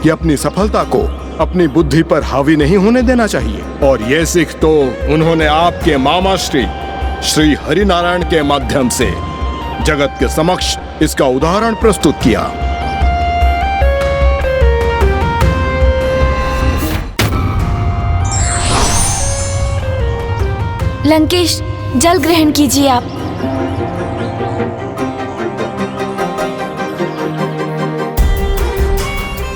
कि अपनी सफलता को अपनी बुद्धि पर हावी नहीं होने देना चाहिए। और ये सीख तो उन्होंने आपके मामा श्री हरिनारायण के माध्यम से जगत के समक्ष इसका उदाहरण प्रस्तुत किया। लंकेश, जल ग्रहण कीजिए आप।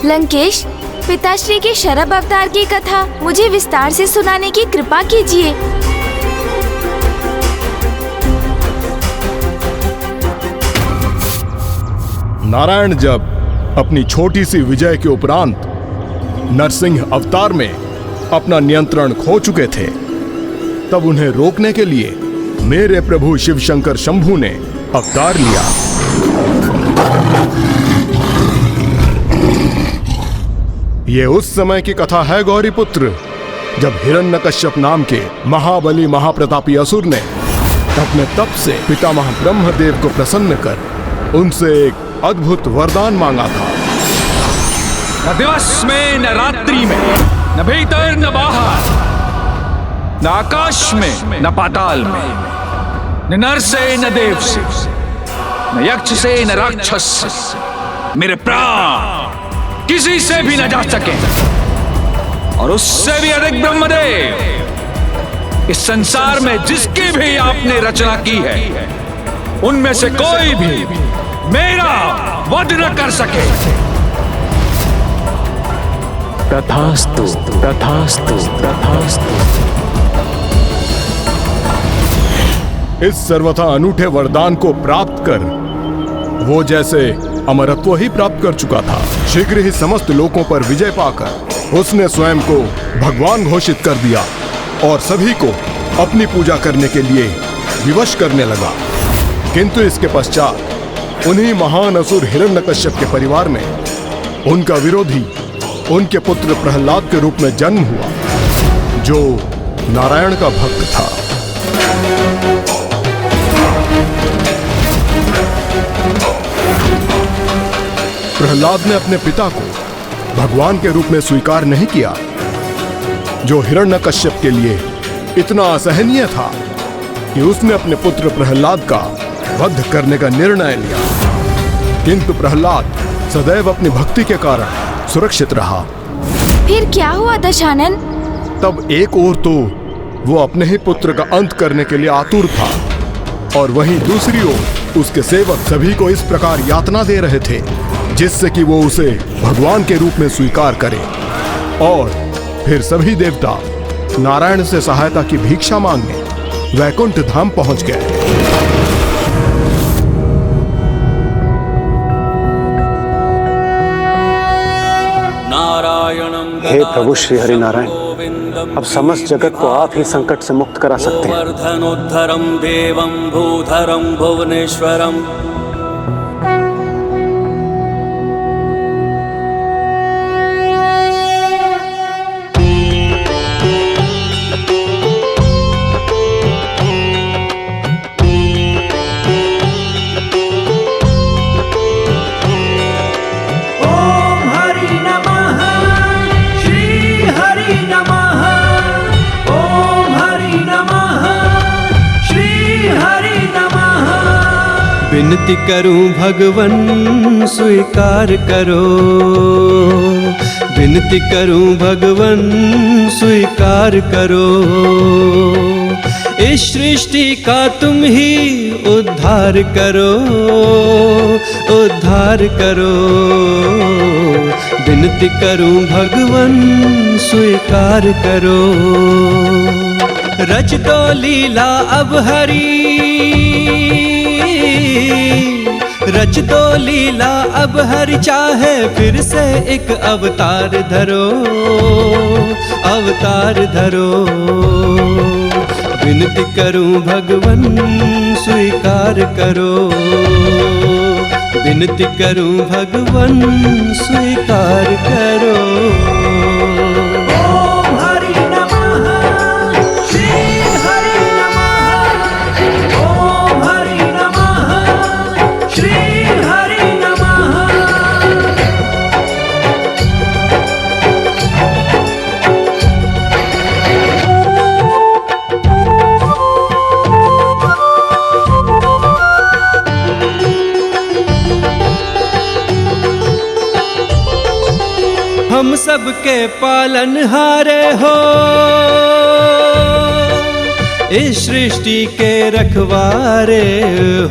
लंकेश, पिताश्री के शरभ अवतार की कथा मुझे विस्तार से सुनाने की कृपा कीजिए। नारायण जब अपनी छोटी सी विजय के उपरांत नरसिंह अवतार में अपना नियंत्रण खो चुके थे, तब उन्हें रोकने के लिए मेरे प्रभु शिव शंकर शंभू ने अवतार लिया। ये उस समय की कथा है गौरीपुत्र, जब हिरण्यकश्यप नाम के महाबली महाप्रतापी असुर ने अपने तप से पितामह ब्रह्मदेव को प्रसन्न कर उनसे एक अद्भुत वरदान मांगा था। न दिवस में न रात्रि में, न भीतर न बाहर, न आकाश में न पाताल में, न नर से न देव से, न यक्ष से न राक्षस से मेरे प्राण किसी से भी न जा सके। और उससे भी अधिक ब्रह्मदेव, इस संसार में जिसकी भी आपने रचना की है उनमें से कोई भी मेरा वध न कर सके। तथास्तु तथास्तु तथास्तु। इस सर्वथा अनूठे वरदान को प्राप्त कर वो जैसे अमरत्व ही प्राप्त कर चुका था। शीघ्र ही समस्त लोकों पर विजय पाकर उसने स्वयं को भगवान घोषित कर दिया और सभी को अपनी पूजा करने के लिए विवश करने लगा। किंतु इसके पश्चात उन्हीं महान असुर हिरण्यकश्यप के परिवार में उनका विरोधी उनके पुत्र प्रहलाद के रूप में जन्म हुआ, जो नारायण का भक्त था। प्रहलाद ने अपने पिता को भगवान के रूप में स्वीकार नहीं किया, जो हिरण्यकश्यप के लिए इतना असहनीय था कि उसने अपने पुत्र प्रहलाद का वध करने का निर्णय लिया। किंतु प्रहलाद सदैव अपनी भक्ति के कारण सुरक्षित रहा। फिर क्या हुआ दशानन? तब एक ओर तो वो अपने ही पुत्र का अंत करने के लिए आतुर था, और वहीं दूसरी ओर उसके सेवक सभी को इस प्रकार यातना दे रहे थे जिससे कि वो उसे भगवान के रूप में स्वीकार करे। और फिर सभी देवता नारायण से सहायता की भिक्षा मांगने वैकुंठ धाम पहुंच गए। हे प्रभु श्री हरि नारायण, अब समस्त जगत को आप ही संकट से मुक्त करा सकते हैं। वर्धनोद्धरम देवम भूधरम भुवनेश्वरम। विनती करूं भगवन स्वीकार करो, विनती करूं भगवन स्वीकार करो। इस सृष्टि का तुम ही उद्धार करो, उद्धार करो। विनती करूं भगवन स्वीकार करो। रच दो लीला अब हरी, रच दो लीला अब हर चाहे फिर से एक अवतार धरो, अवतार धरो। विनती करूं भगवन स्वीकार करो, विनती करूं भगवन स्वीकार करो। हम सबके पालनहारे हो, इस सृष्टि के रखवारे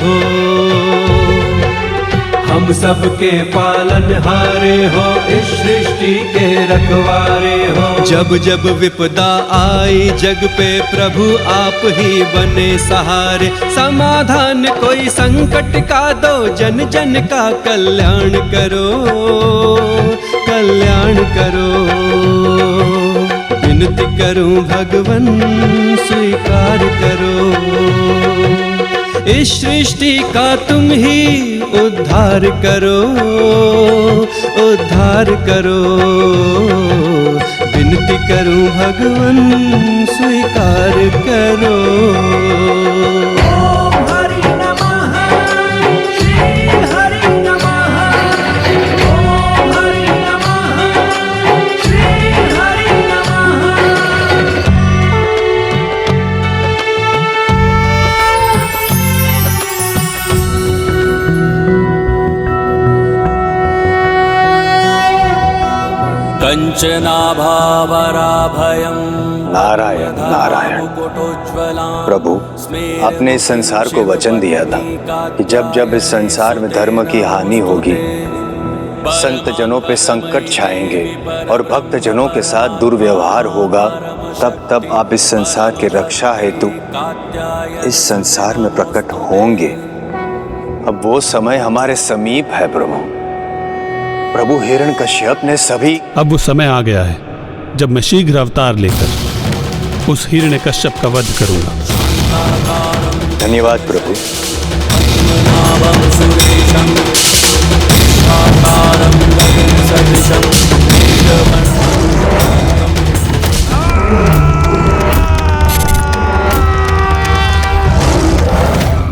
हो। हम सबके पालनहारे हो, इस सृष्टि के रखवारे हो। जब जब विपदा आई जग पे प्रभु आप ही बने सहारे। समाधान कोई संकट का दो, जन जन का कल्याण करो, कल्याण करो। विनती करूं भगवन स्वीकार करो। इस सृष्टि का तुम ही उद्धार करो, उद्धार करो। विनती करूं भगवन स्वीकार करो। कंचनाभावराभयं नारायण नारायण। प्रभु, आपने इस संसार को वचन दिया था कि जब जब इस संसार में धर्म की हानि होगी, संत जनों पे संकट छाएंगे और भक्त जनों के साथ दुर्व्यवहार होगा, तब तब आप इस संसार की रक्षा हेतु इस संसार में प्रकट होंगे। अब वो समय हमारे समीप है प्रभु। प्रभु हिरण्यकश्यप ने सभी, अब वो समय आ गया है जब मैं शीघ्र अवतार लेकर उस हिरण्यकश्यप का वध करूंगा। धन्यवाद प्रभु।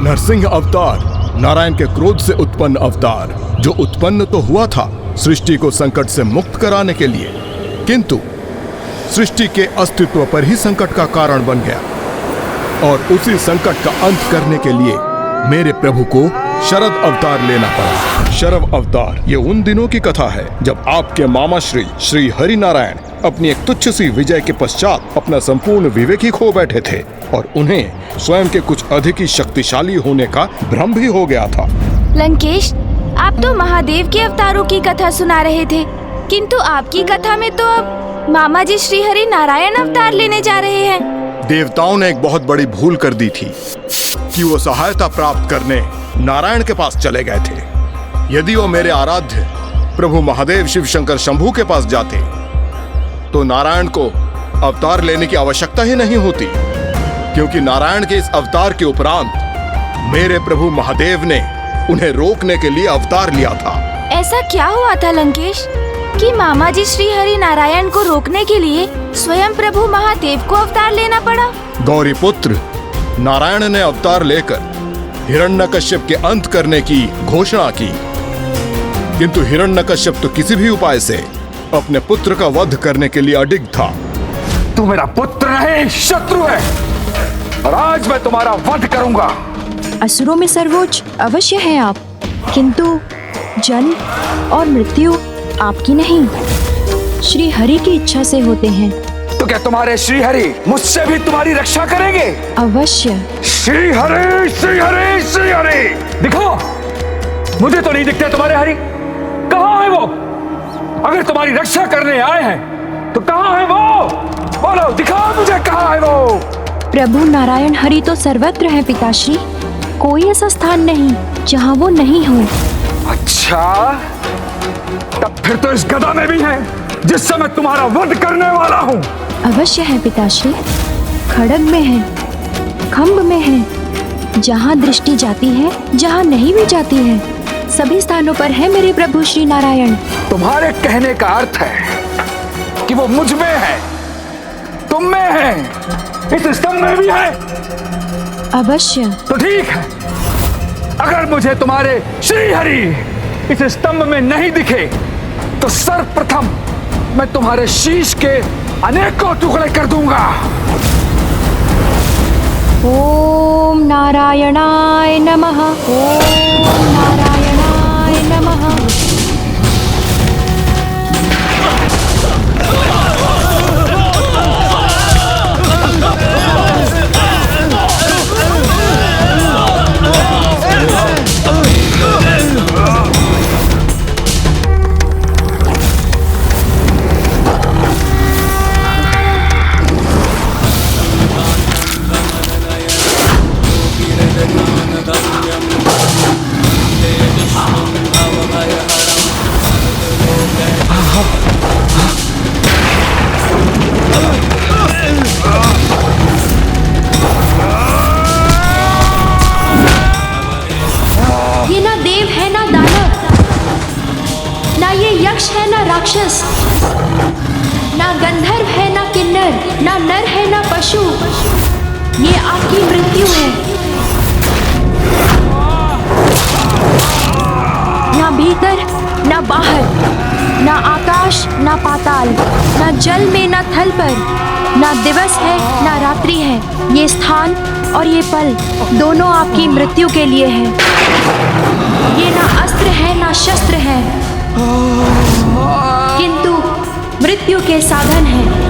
नरसिंह अवतार नारायण के क्रोध से उत्पन्न अवतार, जो उत्पन्न तो हुआ था सृष्टि को संकट से मुक्त कराने के लिए, किंतु सृष्टि के अस्तित्व पर ही संकट का कारण बन गया। और उसी संकट का अंत करने के लिए मेरे प्रभु को शरद अवतार लेना पड़ा। शरद अवतार ये उन दिनों की कथा है जब आपके मामा श्री हरि नारायण अपनी एक तुच्छ सी विजय के पश्चात अपना संपूर्ण विवेक ही खो बैठे थे और उन्हें स्वयं के कुछ अधिक ही शक्तिशाली होने का भ्रम भी हो गया था। लंकेश, आप तो महादेव के अवतारों की कथा सुना रहे थे, किंतु आपकी कथा में तो अब मामा जी श्री हरि नारायण अवतार लेने जा रहे हैं। देवताओं ने एक बहुत बड़ी भूल कर दी थी कि वो सहायता प्राप्त करने नारायण के पास चले गए थे। यदि वो मेरे आराध्य प्रभु महादेव शिव शंकर शंभू के पास जाते तो नारायण को अवतार लेने की आवश्यकता ही नहीं होती, क्योंकि नारायण के इस अवतार के उपरांत मेरे प्रभु महादेव ने उन्हें रोकने के लिए अवतार लिया था। ऐसा क्या हुआ था लंकेश कि मामा जी श्री हरि नारायण को रोकने के लिए स्वयं प्रभु महादेव को अवतार लेना पड़ा? गौरी पुत्र, नारायण ने अवतार लेकर हिरण्यकश्यप के अंत करने की घोषणा की, किंतु हिरण्यकश्यप तो किसी भी उपाय से अपने पुत्र का वध करने के लिए अडिग था। तू मेरा पुत्र नहीं, शत्रु है, और आज मैं तुम्हारा वध करूंगा। असुरों में सर्वोच्च अवश्य हैं आप, किंतु जन्म और मृत्यु आपकी नहीं, श्री हरि की इच्छा से होते हैं। तो क्या तुम्हारे श्री हरि मुझसे भी तुम्हारी रक्षा करेंगे? अवश्य। श्री हरि, श्री हरि, श्री हरि। दिखो, मुझे तो नहीं दिखते तुम्हारे हरि। कहाँ है वो? अगर तुम्हारी रक्षा करने आए हैं तो कहाँ है वो? बोलो, दिखाओ मुझे, कहाँ है वो? प्रभु नारायण हरि तो सर्वत्र है पिताश्री, कोई ऐसा स्थान नहीं जहाँ वो नहीं हो। अच्छा, तब फिर तो इस गदा में भी है जिससे मैं तुम्हारा वध करने वाला हूँ। अवश्य है पिताश्री, खड्ग में है, खम्भ में है, जहाँ दृष्टि जाती है, जहाँ नहीं भी जाती है, सभी स्थानों पर है मेरे प्रभु श्री नारायण। तुम्हारे कहने का अर्थ है कि वो मुझ में है, तुम में है, इस स्तंभ में भी है। अवश्य। तो ठीक है, अगर मुझे तुम्हारे श्री हरि इस स्तंभ में नहीं दिखे तो सर्वप्रथम मैं तुम्हारे शीश के अनेकों टुकड़े कर दूंगा। ओम नारायणाय नमः। ओम नारायणाय नमः। ये ना देव है ना दानव, ना ये यक्ष है ना राक्षस, ना गंधर्व है ना ना नर है ना पशु, ये आपकी मृत्यु है। ना भीतर ना बाहर, ना आकाश ना पाताल, ना जल में ना थल पर, ना दिवस है ना रात्रि है। ये स्थान और ये पल दोनों आपकी मृत्यु के लिए है। ये ना अस्त्र है ना शस्त्र है, किंतु मृत्यु के साधन है।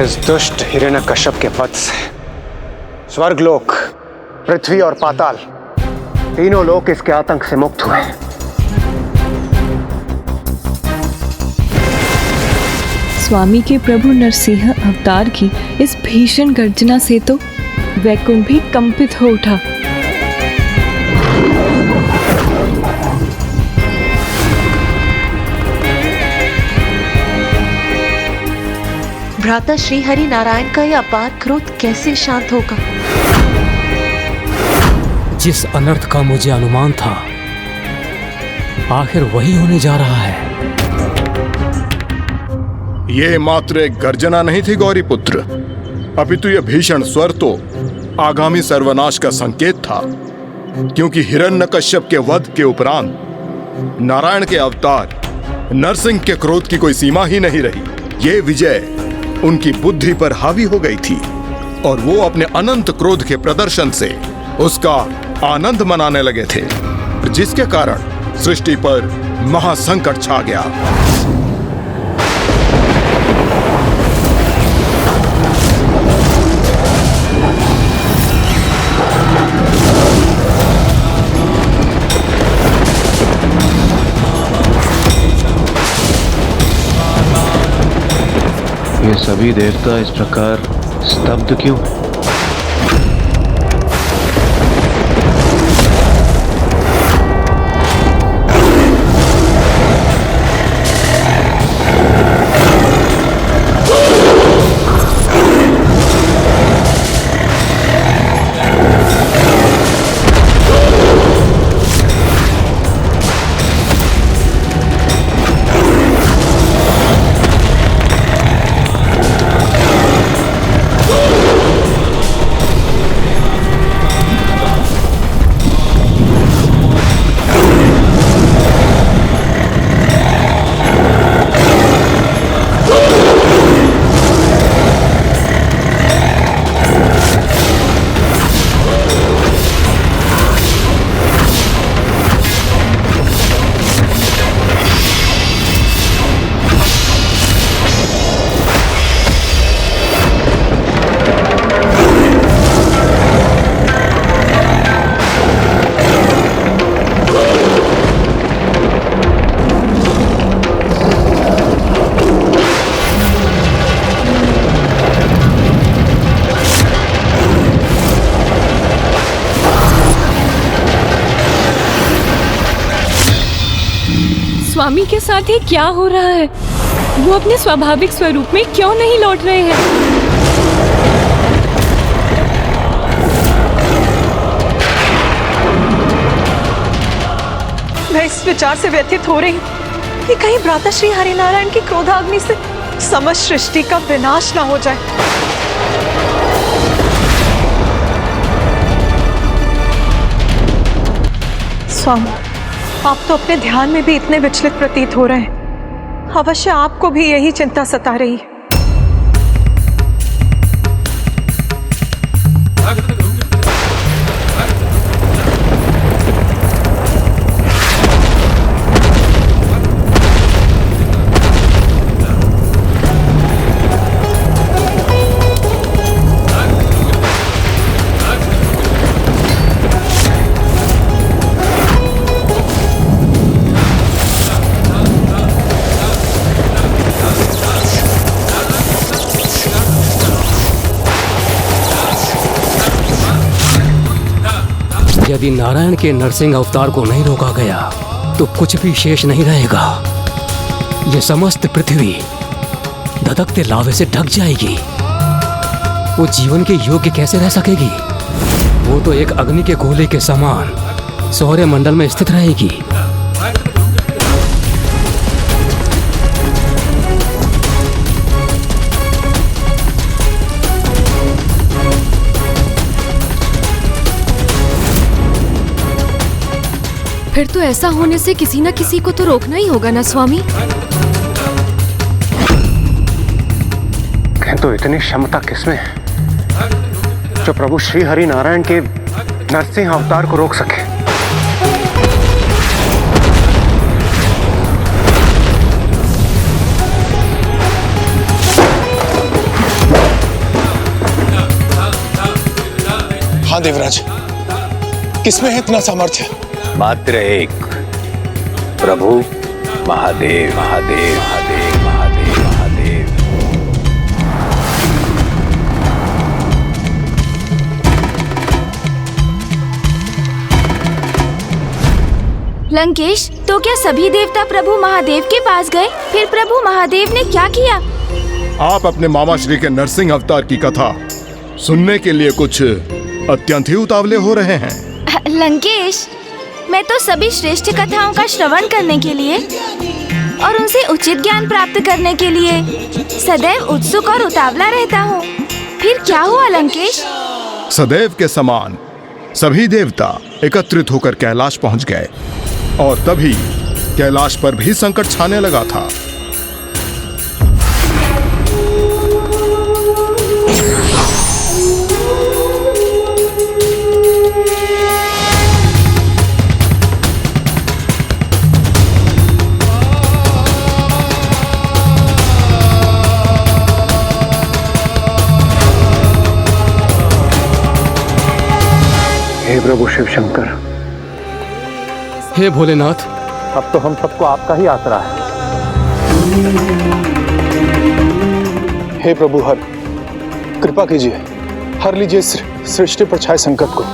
इस दुष्ट हिरण्यकश्यप के वध से स्वर्गलोक, पृथ्वी और पाताल तीनों लोग इसके आतंक से मुक्त हुए। स्वामी के प्रभु नरसिंह अवतार की इस भीषण गर्जना से तो वैकुंठ भी कंपित हो उठा। भ्राता श्री हरि नारायण का यह अपार क्रोध कैसे शांत होगा? जिस अनर्थ का मुझे अनुमान था, आखिर वही होने जा रहा है। ये मात्र एक गर्जना नहीं थी गौरी पुत्र, अपितु यह भीषण स्वर तो आगामी सर्वनाश का संकेत था, क्योंकि हिरण्यकश्यप के वध के उपरांत नारायण के अवतार नरसिंह के क्रोध की कोई सीमा ही नहीं रही। ये विजय उनकी बुद्धि पर हावी हो गई थी और वो अपने अनंत क्रोध के प्रदर्शन से उसका आनंद मनाने लगे थे, जिसके कारण सृष्टि पर महासंकट छा गया। ये सभी देवता इस प्रकार स्तब्ध क्यों? स्वामी के साथ ये क्या हो रहा है? वो अपने स्वाभाविक स्वरूप में क्यों नहीं लौट रहे हैं? मैं इस विचार से व्यथित हो रही हूँ कि कहीं भ्राता श्री हरिनारायण की क्रोधाग्नि से समस्त सृष्टि का विनाश ना हो जाए। स्वामी, आप तो अपने ध्यान में भी इतने विचलित प्रतीत हो रहे हैं। अवश्य आपको भी यही चिंता सता रही है। यदि नारायण के नरसिंह अवतार को नहीं रोका गया तो कुछ भी शेष नहीं रहेगा। ये समस्त पृथ्वी धधकते लावे से ढक जाएगी। वो जीवन के योग्य कैसे रह सकेगी? वो तो एक अग्नि के गोले के समान सौर्य मंडल में स्थित रहेगी। फिर तो ऐसा होने से किसी न किसी को तो रोकना ही होगा ना स्वामी। किंतु इतनी क्षमता किसमें है जो प्रभु श्री हरि नारायण के नरसिंह अवतार को रोक सके? हाँ देवराज, किसमें है इतना सामर्थ्य? मात्र एक, प्रभु महादेव महादेव महादेव महादेव महादेव। लंकेश, तो क्या सभी देवता प्रभु महादेव के पास गए? फिर प्रभु महादेव ने क्या किया? आप अपने मामा श्री के नरसिंह अवतार की कथा सुनने के लिए कुछ अत्यंत ही उतावले हो रहे हैं। लंकेश, मैं तो सभी श्रेष्ठ कथाओं का श्रवण करने के लिए और उनसे उचित ज्ञान प्राप्त करने के लिए सदैव उत्सुक और उतावला रहता हूँ। फिर क्या हुआ लंकेश? सदैव के समान सभी देवता एकत्रित होकर कैलाश पहुंच गए और तभी कैलाश पर भी संकट छाने लगा था। हे प्रभु शिव शंकर, हे भोलेनाथ, अब तो हम सबको आपका ही आसरा है। हे प्रभु हर कृपा कीजिए, हर लीजिए सृष्टि पर छाए संकट को।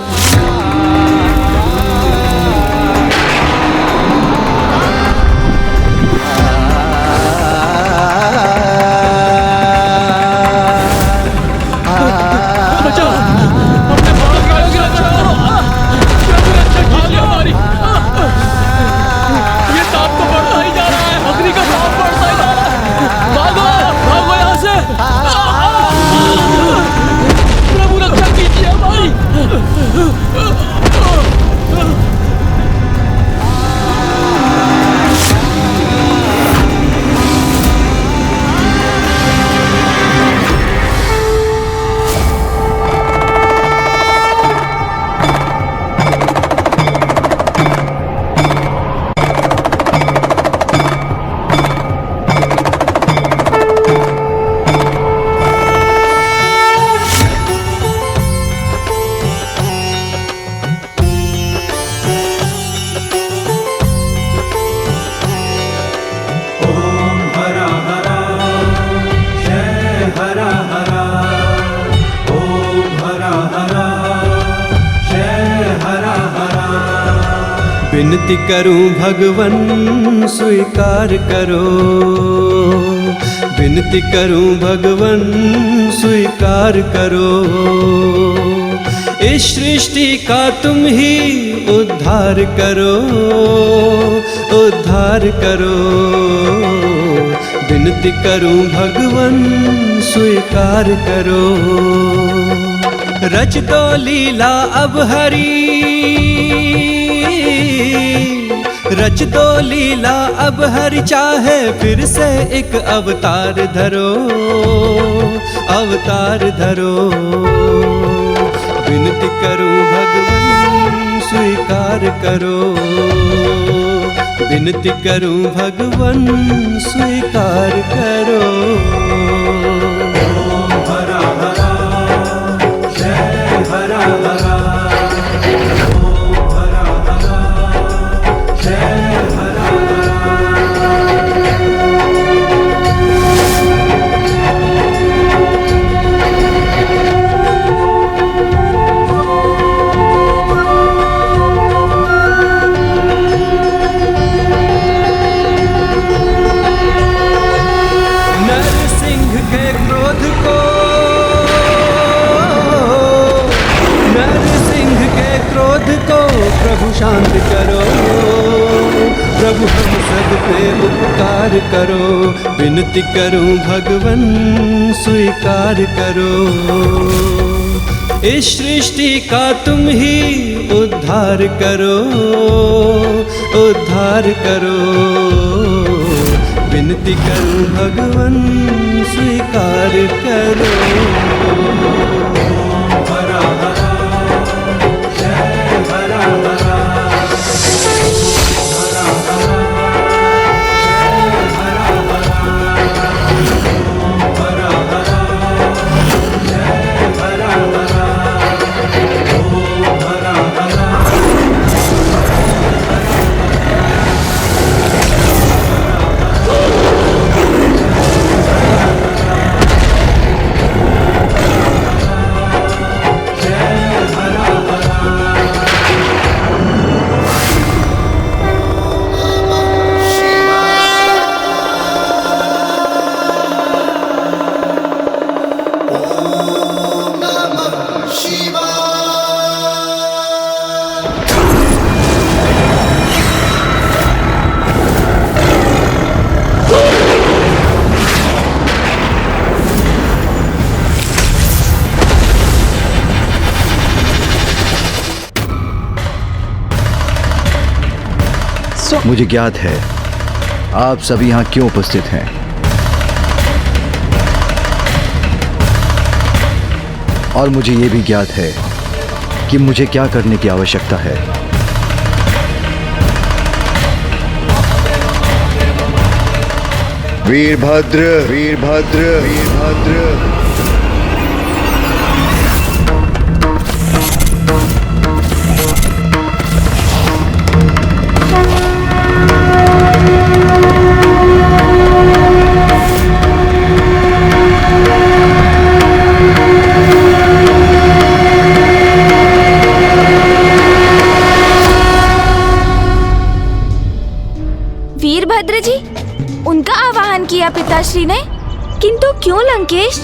विनती करूं भगवन स्वीकार करो, विनती करूं भगवन स्वीकार करो। इस सृष्टि का तुम ही उद्धार करो, उद्धार करो। विनती करूं भगवन स्वीकार करो। रच दो लीला अब हरी, रच दो लीला अब हरि, चाहे फिर से एक अवतार धरो, अवतार धरो। विनती करूं भगवन स्वीकार करो, विनती करूं भगवन स्वीकार करो। ओम हरा हरा जय हरा हरा, तुम सब पे उपकार करो, विनती करूं भगवन स्वीकार करो। इस सृष्टि का तुम ही उद्धार करो, उद्धार करो। विनती करूं भगवन स्वीकार करो। हरा हरा जय हरा हरा, हरा हरा जय हरा हरा, हरा हरा जय हरा हरा, ओम हरा हरा। मुझे ज्ञात है आप सभी यहाँ क्यों उपस्थित हैं। और मुझे ये भी ज्ञात है कि मुझे क्या करने की आवश्यकता है। वीरभद्र वीरभद्र वीरभद्र। वीरभद्र जी, उनका आवाहन किया पिताश्री ने, किंतु क्यों लंकेश?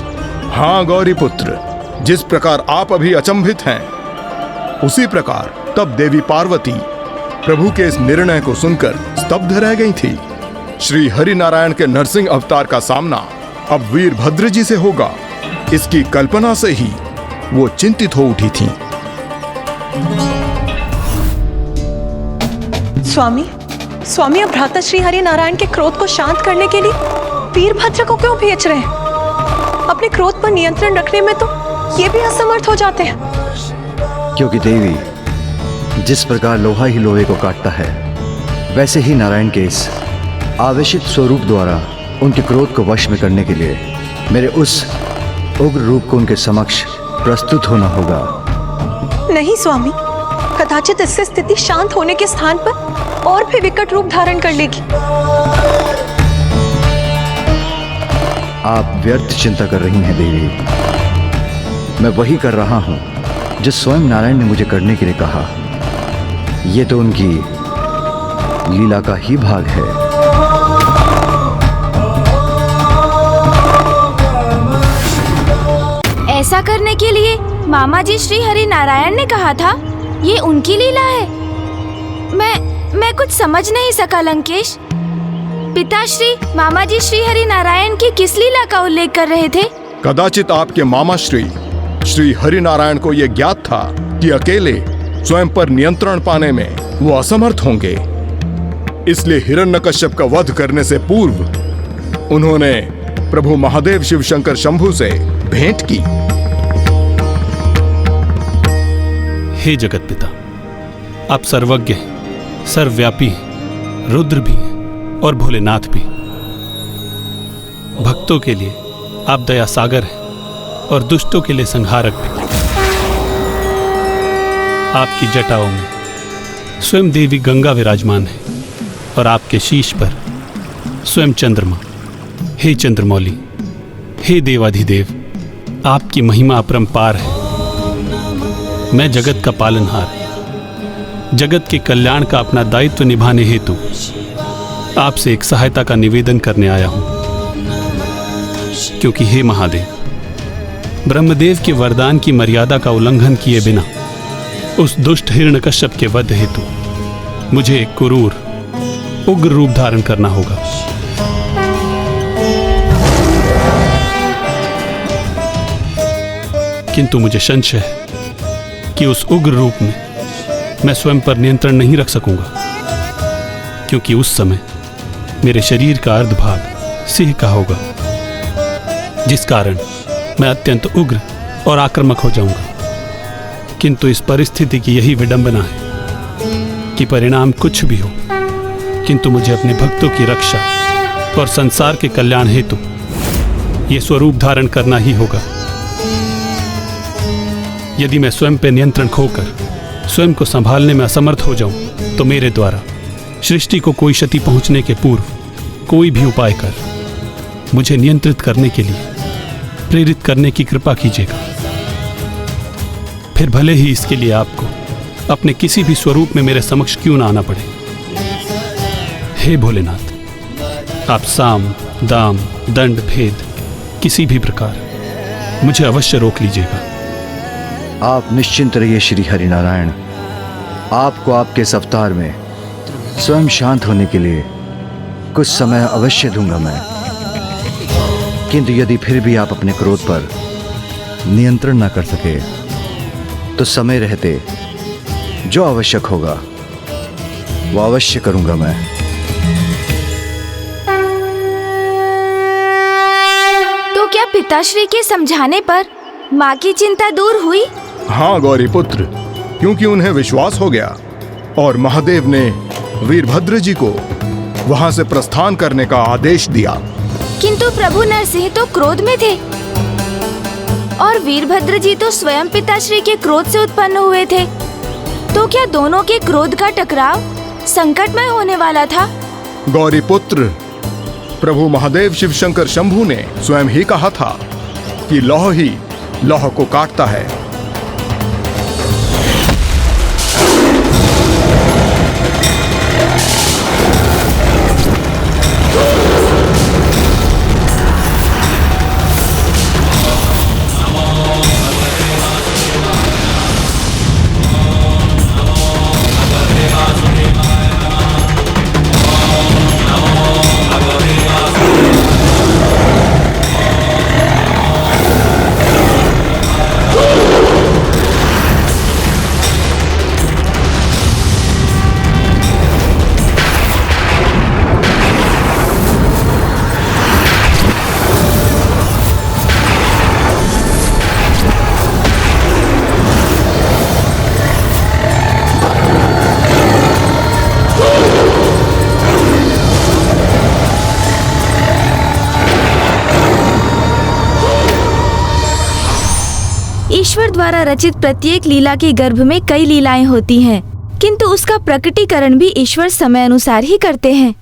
हाँ गौरी पुत्र, जिस प्रकार आप अभी अचंभित हैं, उसी प्रकार तब देवी पार्वती प्रभु के इस निर्णय को सुनकर स्तब्ध रह गई थी। श्री हरि नारायण के नरसिंह अवतार का सामना अब वीरभद्र जी से होगा, इसकी कल्पना से ही वो चिंतित हो उठी थीं। स्वामी, स्वामी अब भ्राता श्री हरि नारायण के क्रोध को शांत करने के लिए वीरभद्र को क्यों भेज रहे हैं? अपने क्रोध पर नियंत्रण रखने में तो ये भी असमर्थ हो जाते हैं। क्योंकि देवी, जिस प्रकार लोहा ही लोहे को काटता है, वैसे ही नारायण के इस आवेशित स्वरूप द्वारा उनके क्रोध को वश में करने के लिए मेरे उस उग्र रूप को उनके समक्ष प्रस्तुत होना होगा। नहीं स्वामी, कदाचित इससे स्थिति शांत होने के स्थान पर और भी विकट रूप धारण कर लेगी। आप व्यर्थ चिंता कर रही हैं देवी। मैं वही कर रहा हूं जो स्वयं नारायण ने मुझे करने के लिए कहा। ये तो उनकी लीला का ही भाग है। ऐसा करने के लिए मामा जी श्री हरि नारायण ने कहा था, ये उनकी लीला है। मैं कुछ समझ नहीं सका लंकेश। पिताश्री मामा जी श्री हरि नारायण की किस लीला का उल्लेख कर रहे थे? कदाचित आपके मामा श्री हरि नारायण को यह ज्ञात था कि अकेले स्वयं पर नियंत्रण पाने में वो असमर्थ होंगे, इसलिए हिरण्यकश्यप का वध करने से पूर्व उन्होंने प्रभु महादेव शिव शंकर शंभु से भेंट की। हे जगत पिता, आप सर्वज्ञ हैं, सर्वव्यापी हैं, रुद्र भी हैं और भोलेनाथ भी। भक्तों के लिए आप दया सागर हैं और दुष्टों के लिए संहारक भी। आपकी जटाओं में स्वयं देवी गंगा विराजमान है और आपके शीश पर स्वयं चंद्रमा। हे चंद्रमौली, हे देवाधिदेव, आपकी महिमा अपरंपार है। मैं जगत का पालनहार, जगत के कल्याण का अपना दायित्व निभाने हेतु आपसे एक सहायता का निवेदन करने आया हूं। क्योंकि हे महादेव, ब्रह्मदेव के वरदान की मर्यादा का उल्लंघन किए बिना उस दुष्ट हिरण्यकश्यप के वध हेतु मुझे एक क्रूर उग्र रूप धारण करना होगा। किंतु मुझे संशय है कि उस उग्र रूप में मैं स्वयं पर नियंत्रण नहीं रख सकूंगा, क्योंकि उस समय मेरे शरीर का अर्धभाग सिंह का होगा, जिस कारण मैं अत्यंत उग्र और आक्रामक हो जाऊंगा। किंतु इस परिस्थिति की यही विडंबना है कि परिणाम कुछ भी हो, किंतु मुझे अपने भक्तों की रक्षा और संसार के कल्याण हेतु ये स्वरूप धारण करना ही होगा। यदि मैं स्वयं पर नियंत्रण खोकर स्वयं को संभालने में असमर्थ हो जाऊं, तो मेरे द्वारा सृष्टि को कोई क्षति पहुंचने के पूर्व कोई भी उपाय कर मुझे नियंत्रित करने के लिए प्रेरित करने की कृपा कीजिएगा। फिर भले ही इसके लिए आपको अपने किसी भी स्वरूप में मेरे समक्ष क्यों ना आना पड़े। हे भोलेनाथ, आप साम, दाम, दंड, भेद किसी भी प्रकार मुझे अवश्य रोक लीजिएगा। आप निश्चिंत रहिए श्री हरिनारायण। आपको आपके इस अवतार में स्वयं शांत होने के लिए कुछ समय अवश्य दूंगा मैं। किंतु यदि फिर भी आप अपने क्रोध पर नियंत्रण न कर सके, तो समय रहते जो आवश्यक होगा वो अवश्य करूंगा मैं। तो क्या पिताश्री के समझाने पर माँ की चिंता दूर हुई? हाँ गौरी पुत्र, क्योंकि उन्हें विश्वास हो गया और महादेव ने वीरभद्र जी को वहां से प्रस्थान करने का आदेश दिया। किंतु प्रभु नरसिंह तो क्रोध में थे और वीरभद्र जी तो स्वयं पिताश्री के क्रोध से उत्पन्न हुए थे। तो क्या दोनों के क्रोध का टकराव संकटमय होने वाला था? गौरी पुत्र, प्रभु महादेव शिव शंकर शंभु ने स्वयं ही कहा था कि लौह ही लौह को काटता है। ईश्वर द्वारा रचित प्रत्येक लीला के गर्भ में कई लीलाएं होती हैं, किंतु उसका प्रकटीकरण भी ईश्वर समय अनुसार ही करते हैं।